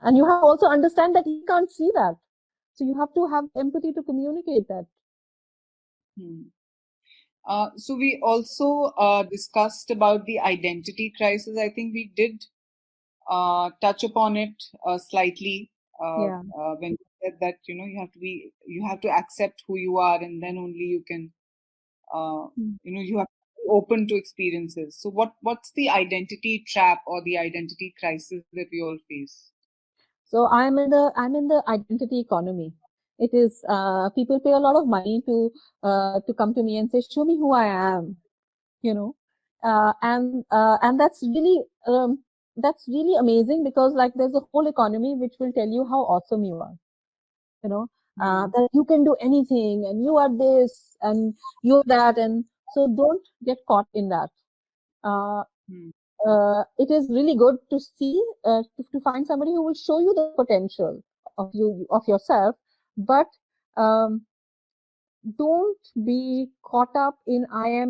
And you have to also understand that he can't see that. So you have to have empathy to communicate that. So we also discussed about the identity crisis. I think we did touch upon it slightly when you said that you have to accept who you are, and then only you can you have to be open to experiences. So what's the identity trap or the identity crisis that we all face? So I'm in the identity economy. It is people pay a lot of money to come to me and say, show me who I am, and that's really amazing, because like there's a whole economy which will tell you how awesome you are, that you can do anything and you are this and you're that, and so don't get caught in that. It is really good to see to find somebody who will show you the potential of yourself, but don't be caught up in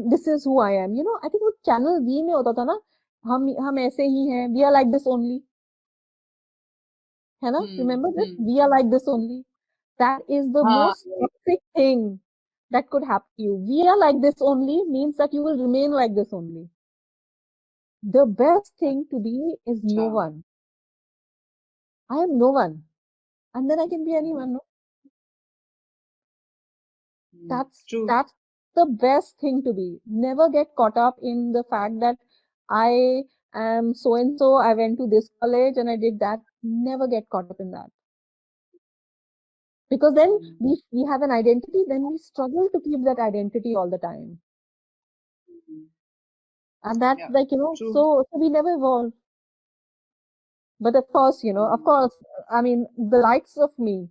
this is who I am. I think वो channel V में होता था ना, हम ऐसे ही हैं, we are like this only, है ना? Remember this? We are like this only. That is the most toxic thing that could happen to you. We are like this only means that you will remain like this only. The best thing to be is no one. I am no one, and then I can be anyone. No? That's true. That's the best thing to be. Never get caught up in the fact that I am so and so, I went to this college and I did that. Never get caught up in that. Because then we have an identity, then we struggle to keep that identity all the time. And that's like, true. so we never evolve. But of course, I mean, the likes of me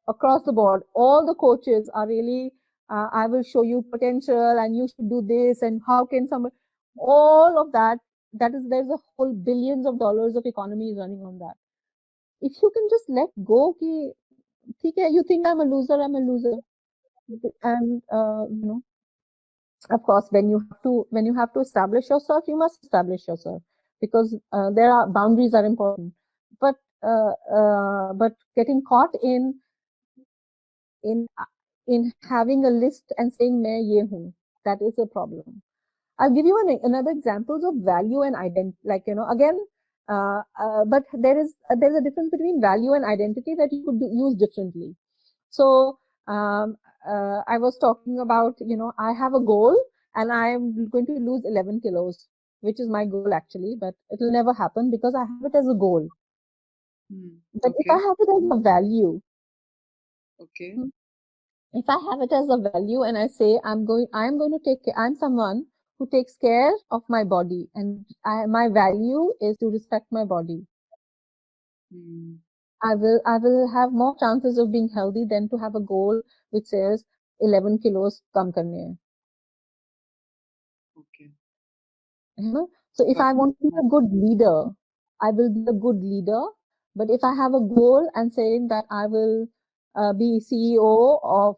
across the board, all the coaches are really, I will show you potential and you should do this. And how can someone, all of that, there's a whole billions of dollars of economy running on that. If you can just let go, you think I'm a loser. And, of course, when you have to establish yourself, you must establish yourself, because boundaries are important. But getting caught in having a list and saying मैं ये हूँ, that is a problem. I'll give you another examples of value and identity. Like, again, but there's a difference between value and identity that you could use differently. So I was talking about, I have a goal and I'm going to lose 11 kilos, which is my goal actually, but it'll never happen because I have it as a goal. But if I have it as a value, if I have it as a value and I say I'm going to take care, I'm someone who takes care of my body, and my value is to respect my body. I will have more chances of being healthy than to have a goal which says 11 kilos kam karne hai. So if I want to be a good leader, I will be a good leader. But if I have a goal and saying that I will be CEO of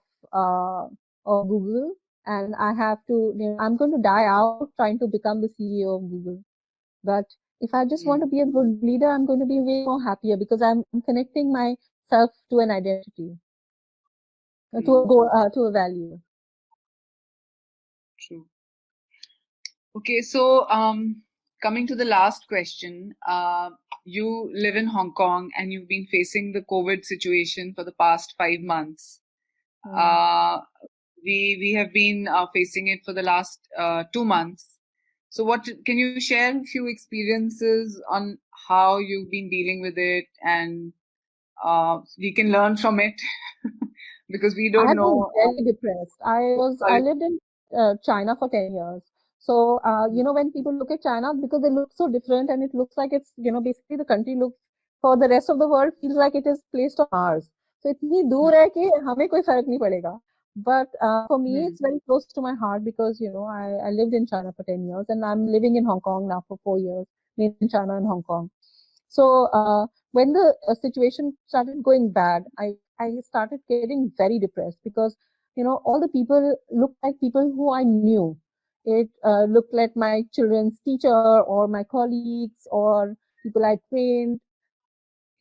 Google, and I have to, I'm going to die out trying to become the CEO of Google. But if I just want to be a good leader, I'm going to be way more happier because I'm connecting myself to an identity, to a goal, to a value. True. Okay, so coming to the last question, you live in Hong Kong and you've been facing the COVID situation for the past 5 months. We have been facing it for the last 2 months. So what can you share a few experiences on how you've been dealing with it, and we can learn from it because we don't know. I was very depressed. I lived in China for 10 years. So, when people look at China, because they look so different and it looks like it's, basically the country looks, for the rest of the world, feels like it is placed on Mars. So, इतनी दूर है कि हमें कोई फर्क नहीं पड़ेगा. But for me, it's very close to my heart because, I lived in China for 10 years and I'm living in Hong Kong now for 4 years, in China and Hong Kong. So, when the situation started going bad, I started getting very depressed because, all the people looked like people who I knew. It looked like my children's teacher or my colleagues or people I trained.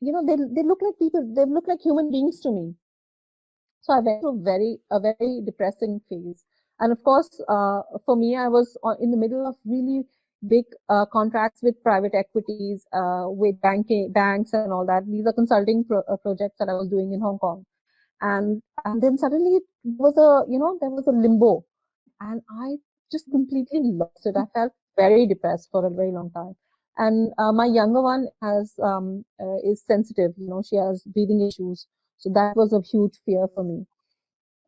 They look like people, they look like human beings to me. So I went through a very depressing phase. And of course, for me, I was in the middle of really big contracts with private equities, with banks and all that. These are consulting projects that I was doing in Hong Kong. And then suddenly there was a limbo, and I just completely lost it. I felt very depressed for a very long time. And my younger one is sensitive. She has breathing issues. So that was a huge fear for me.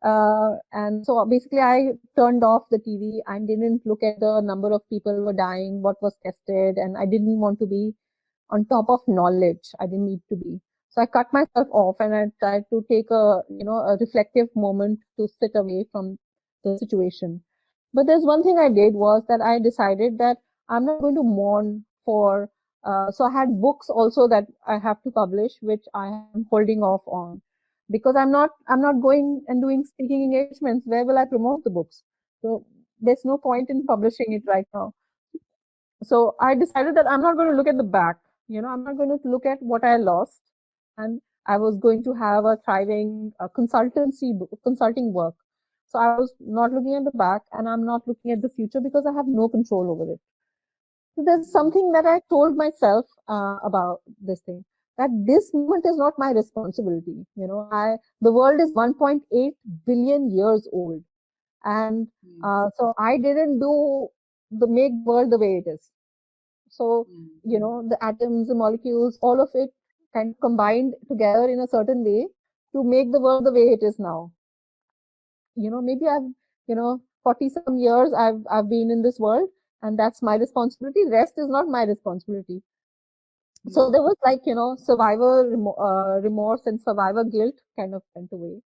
And so basically I turned off the TV and didn't look at the number of people who were dying, what was tested, and I didn't want to be on top of knowledge. I didn't need to be. So I cut myself off and I tried to take a reflective moment to sit away from the situation. But there's one thing I did was that I decided that I'm not going to mourn for, so I had books also that I have to publish, which I am holding off on because I'm not going and doing speaking engagements. Where will I promote the books? So there's no point in publishing it right now. So I decided that I'm not going to look at the back. I'm not going to look at what I lost, and I was going to have a thriving consulting work. So I was not looking at the back, and I'm not looking at the future because I have no control over it. So there's something that I told myself about this thing, that this moment is not my responsibility. The world is 1.8 billion years old, and so I didn't do the make world the way it is. So the atoms, the molecules, all of it kind of combined together in a certain way to make the world the way it is now. Maybe I've 40 some years I've been in this world, and that's my responsibility. Rest is not my responsibility. So there was survivor remorse and survivor guilt kind of went away.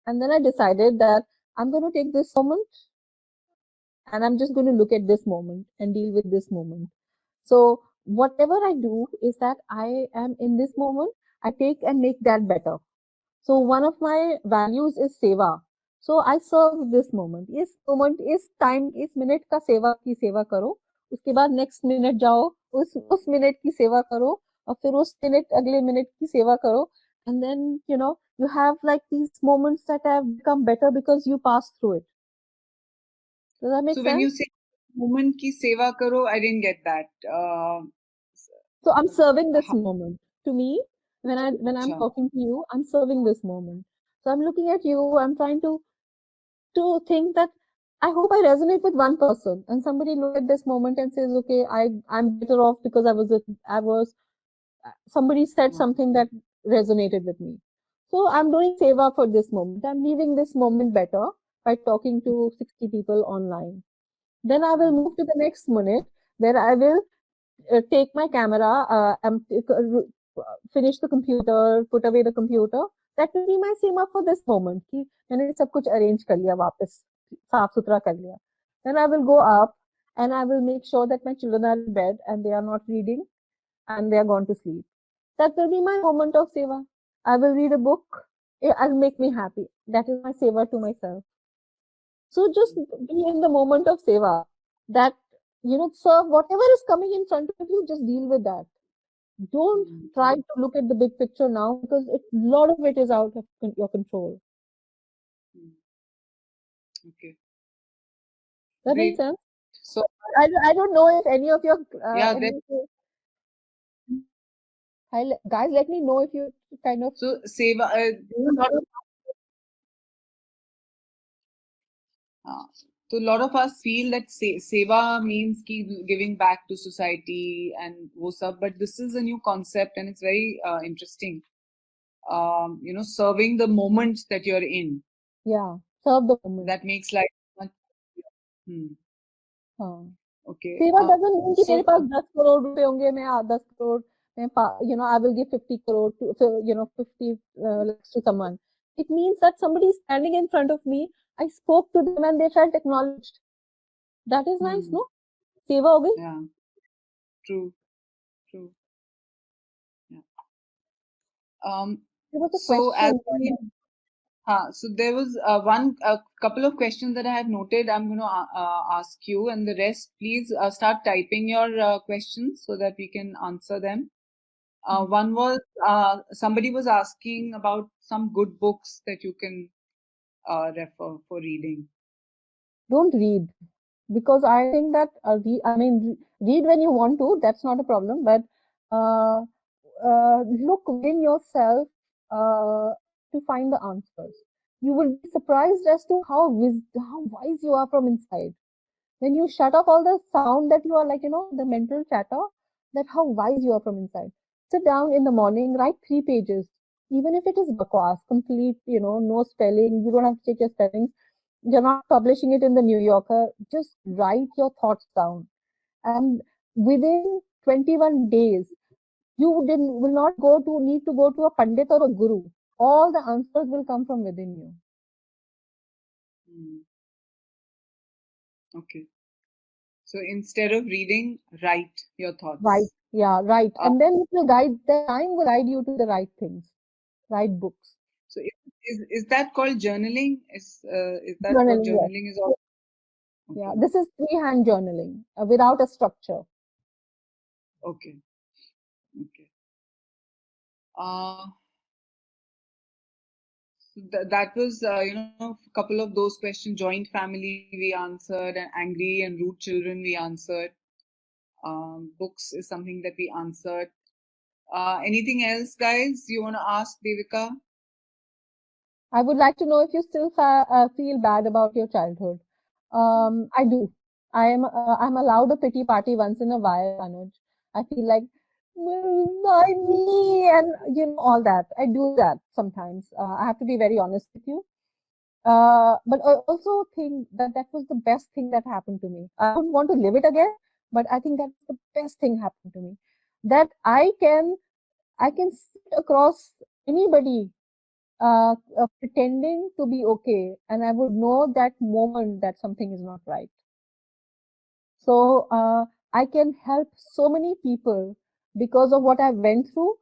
And then I decided that I'm going to take this moment and I'm just going to look at this moment and deal with this moment. So whatever I do is that I am in this moment, I take and make that better. So one of my values is seva. So I serve this moment. इस moment, इस time, इस minute का सेवा करो. उसके बाद next minute जाओ, उस minute की सेवा करो, और फिर उस minute अगले minute की सेवा करो. And then you have like these moments that have become better because you pass through it. Does that make sense? So when you say moment ki seva karo, I didn't get that. So I'm serving this moment. To me, when I'm talking to you, I'm serving this moment. So I'm looking at you, I'm trying to think that I hope I resonate with one person, and somebody look at this moment and says, okay, I'm better off because somebody said something that resonated with me. So I'm doing seva for this moment. I'm leaving this moment better by talking to 60 people online. Then I will move to the next minute where I will take my camera and finish the computer, put away the computer. That will be my seva for this moment. कि मैंने सब कुछ arrange कर लिया वापस, साफ सुथरा कर लिया. Then I will go up and I will make sure that my children are in bed and they are not reading and they are gone to sleep. That will be my moment of seva. I will read a book. It'll make me happy. That is my seva to myself. So just be in the moment of seva. That serve whatever is coming in front of you. Just deal with that. Don't try to look at the big picture now because a lot of it is out of your control. Okay. That makes sense. So I don't know if any of your guys, let me know if you kind of so seva. So a lot of us feel that seva means giving back to society and wo sab, but this is a new concept and it's very interesting. Serving the moment that you're in. Yeah, serve the moment. That makes life much. Okay. सेवा doesn't mean कि मेरे पास 10 करोड़ रुपए होंगे, मैं 10 करोड़ में I will give 50 crore to 50 lakhs to someone. It means that somebody is standing in front of me. I spoke to them and they felt acknowledged. That is nice, no? सेवा हो गई. Yeah. True. Yeah. There was a so question. So there was a couple of questions that I have noted. I'm going to ask you, and the rest, please start typing your questions so that we can answer them. One was somebody was asking about some good books that you can refer for reading. Don't read, because I think that read when you want to. That's not a problem, but look within yourself to find the answers. You will be surprised as to how wise you are from inside. When you shut off all the sound that you are the mental chatter, that how wise you are from inside. Sit down in the morning, write 3 pages, even if it is bakwas, complete, no spelling, you don't have to check your spellings. You're not publishing it in the New Yorker. Just write your thoughts down. And within 21 days, you will not need to go to a pandit or a guru. All the answers will come from within you. Okay. So instead of reading, write your thoughts. Right. Yeah, right. And then it will guide, the time will guide you to the right things, right books. So is that called journaling? Is that what Journaling, yes. journaling is all? Yeah, Okay. this is freehand journaling without a structure. Okay. Okay. Uh, that was, a couple of those questions. Joint family we answered, and angry and rude children we answered. Books is something that we answered. Anything else, guys? You want to ask Devika? I would like to know if you still feel bad about your childhood. I do. I'm allowed a pity party once in a while, Anuj. I feel like why me and all that. I do that sometimes. I have to be very honest with you. But I also think that that was the best thing that happened to me. I don't want to live it again, but I think that's the best thing happened to me. That I can sit across anybody pretending to be okay, and I would know that moment that something is not right. So I can help so many people because of what I went through,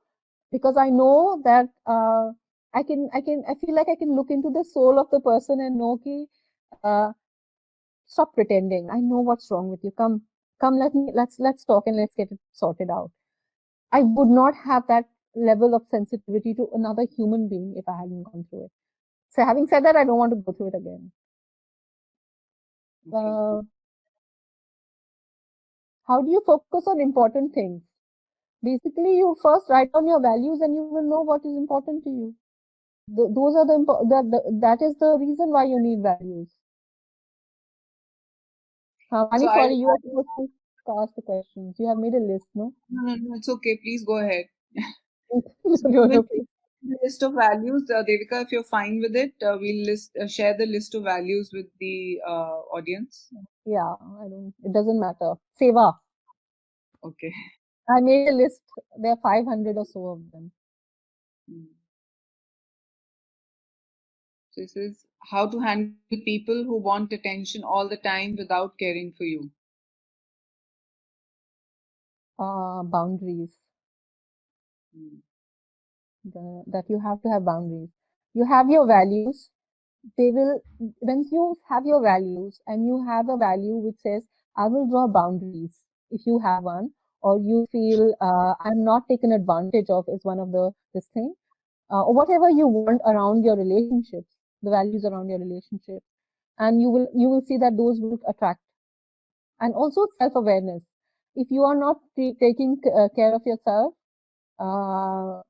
because I know that I feel like I can look into the soul of the person and know ki, uh, stop pretending. I know what's wrong with you. Come, let's talk and let's get it sorted out. I would not have that level of sensitivity to another human being if I hadn't gone through it. So having said that, I don't want to go through it again. Okay. How do you focus on important things? Basically, you first write down your values and you will know what is important to you. Those are that is the reason why you need values. So Ani, sorry, you are supposed to ask the questions. You have made a list, no? no, it's okay. Please go ahead. So No, we'll okay. the list of values, Devika, if you're fine with it, we'll share the list of values with the audience. Yeah, it doesn't matter. Seva. Okay. I made a list. There are 500 or so of them. Hmm. So this is how to handle people who want attention all the time without caring for you. Boundaries. Hmm. That you have to have boundaries. You have your values. They will, once you have your values and you have a value which says, I will draw boundaries if you have one, or you feel I'm not taken advantage of is one of this thing, or whatever you want around your relationships, the values around your relationship, and you will see that those will attract. And also self-awareness. If you are not taking care of yourself, uh,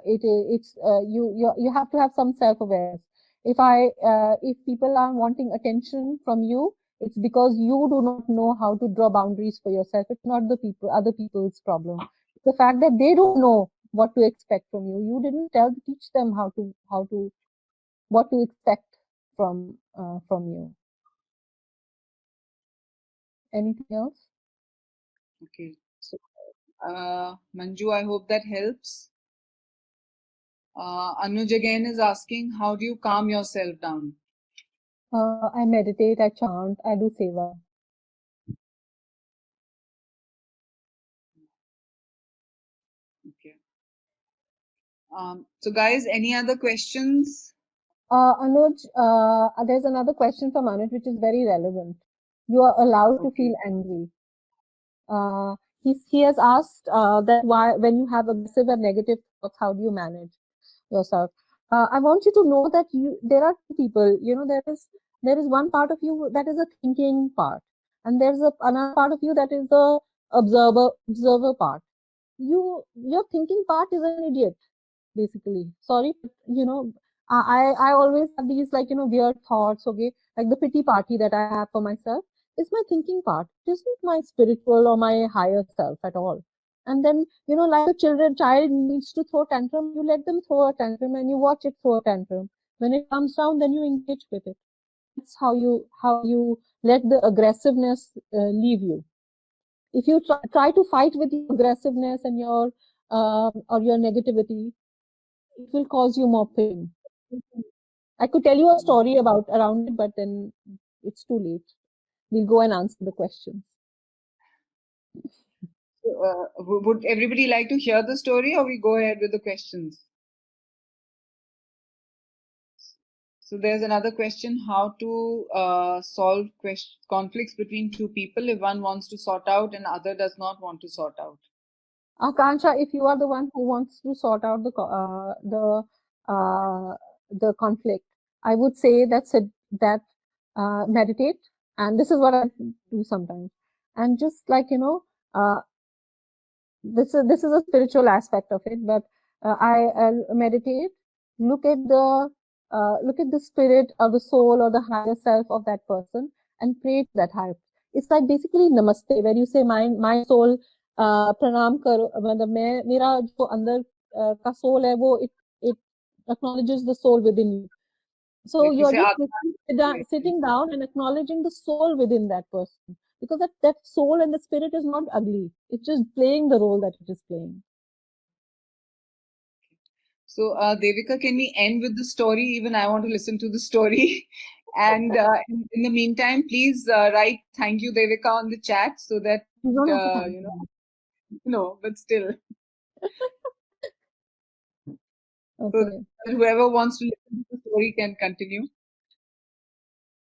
you have to have some self-awareness. If people are wanting attention from you, it's because you do not know how to draw boundaries for yourself. It's not the other people's problem. It's the fact that they don't know what to expect from you. You didn't teach them what to expect from you. Anything else? Okay. So, Manju, I hope that helps. Anuj again is asking, how do you calm yourself down? I meditate, I chant, I do seva. Okay. So guys, any other questions? Anuj, there's another question from Anuj which is very relevant. You are allowed to feel Okay. angry. Uh, he has asked that why, when you have aggressive and negative thoughts, how do you manage yourself? I want you to know that there are two people. There is one part of you that is a thinking part, and there's another part of you that is the observer part. Your thinking part is an idiot, basically. Sorry, but I always have these weird thoughts, okay? Like the pity party that I have for myself is my thinking part. It isn't my spiritual or my higher self at all. And then, like a child needs to throw tantrum, you let them throw a tantrum and you watch it throw a tantrum. When it comes down, then you engage with it. That's how you let the aggressiveness leave you. If you try to fight with your aggressiveness and your or your negativity, it will cause you more pain. I could tell you a story about around it, but then it's too late. We'll go and answer the questions. So, would everybody like to hear the story, or we go ahead with the questions? So there's another question: how to solve conflicts between two people if one wants to sort out and other does not want to sort out. Akansha, if you are the one who wants to sort out the conflict, I would say that meditate, and this is what I do sometimes, and just like this is a spiritual aspect of it, but I'll meditate, look at the spirit or the soul or the higher self of that person and pray to that higher. It's like basically namaste, where you say my soul pranam karo, मतलब मैं मेरा जो अंदर का soul है वो it acknowledges the soul within you. So Like you you're say, just sitting down and acknowledging the soul within that person, because that soul and the spirit is not ugly. It's just playing the role that it is playing. So, Devika, can we end with the story? Even I want to listen to the story. And in the meantime, please write "Thank you, Devika" on the chat so that You don't have to thank you know. me. No, but still, so Okay. that whoever wants to listen to the story can continue.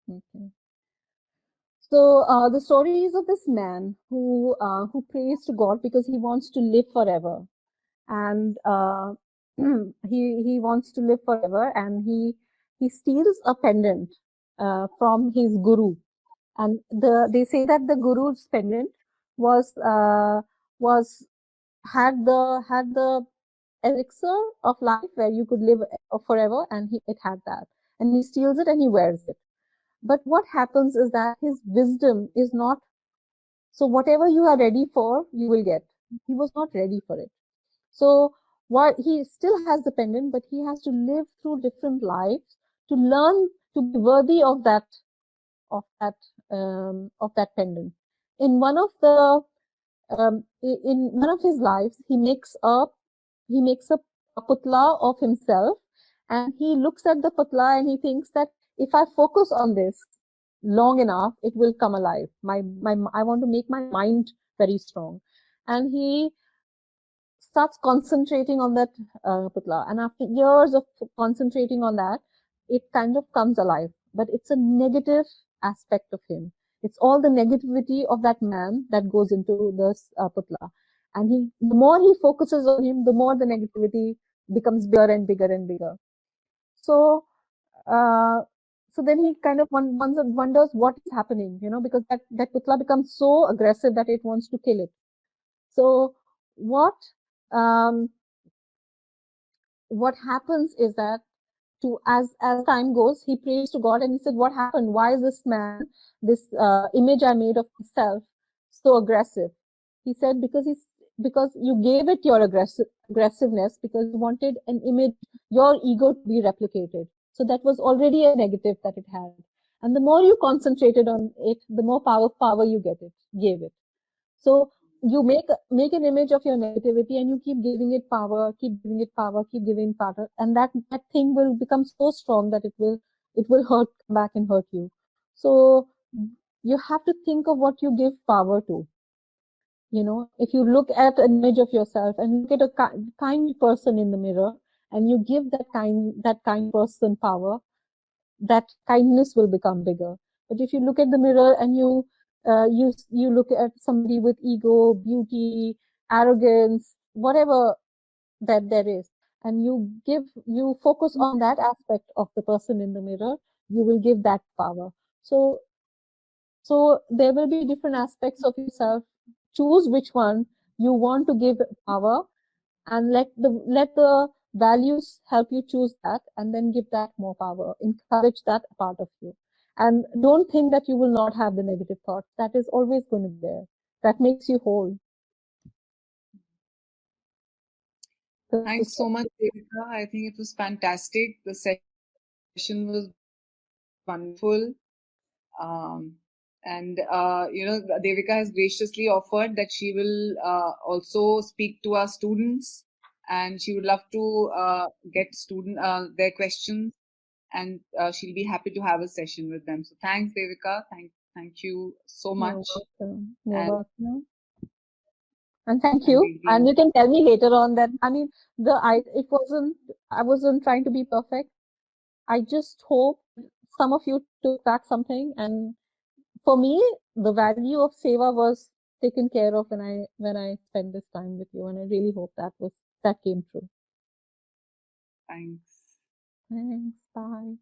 Okay. So the story is of this man who prays to God because he wants to live forever, and he wants to live forever, and he steals a pendant from his guru, and they say that the guru's pendant was had the elixir of life where you could live forever, and it had that, and he steals it and he wears it. But what happens is that his wisdom is not, so whatever you are ready for, you will get. He was not ready for it. So what he still has the pendant, but he has to live through different lives to learn to be worthy of that pendant. In one of the in one of his lives, he makes a putla of himself, and he looks at the putla and he thinks that if I focus on this long enough, it will come alive. I want to make my mind very strong, and he starts concentrating on that putla, and after years of concentrating on that, it kind of comes alive. But it's a negative aspect of him. It's all the negativity of that man that goes into this putla, and the more he focuses on him, the more the negativity becomes bigger and bigger and bigger. So uh, so then he kind of wonders what is happening, because that putla becomes so aggressive that it wants to kill it. So what um, what happens is that as time goes, he prays to God and he said, what happened? Why is this man, this image I made of myself, so aggressive? He said, because you gave it your aggressiveness, because you wanted an image, your ego to be replicated. So that was already a negative that it had. And the more you concentrated on it, the more power you gave it. So you make an image of your negativity and you keep giving it power, keep giving it power, keep giving it power, and that thing will become so strong that it will hurt back and hurt you. So you have to think of what you give power to. If you look at an image of yourself and look at a kind person in the mirror, and you give that kind person power, that kindness will become bigger. But if you look at the mirror and you look at somebody with ego, beauty, arrogance, whatever that there is, and you focus on that aspect of the person in the mirror, you will give that power. So there will be different aspects of yourself. Choose which one you want to give power, and let the values help you choose that, and then give that more power. Encourage that part of you, and don't think that you will not have the negative thoughts. That is always going to be there. That makes you whole. Thanks so much, Devika. I think it was fantastic. The session was wonderful. And Devika has graciously offered that she will also speak to our students, and she would love to get their questions, and she'll be happy to have a session with them. So thanks, Devika. Thank you so much. You're welcome. And thank you. And you can tell me later on that, I mean, I wasn't trying to be perfect. I just hope some of you took back something. And for me, the value of seva was taken care of when I spent this time with you. And I really hope that came true. Thanks. Thanks. Bye.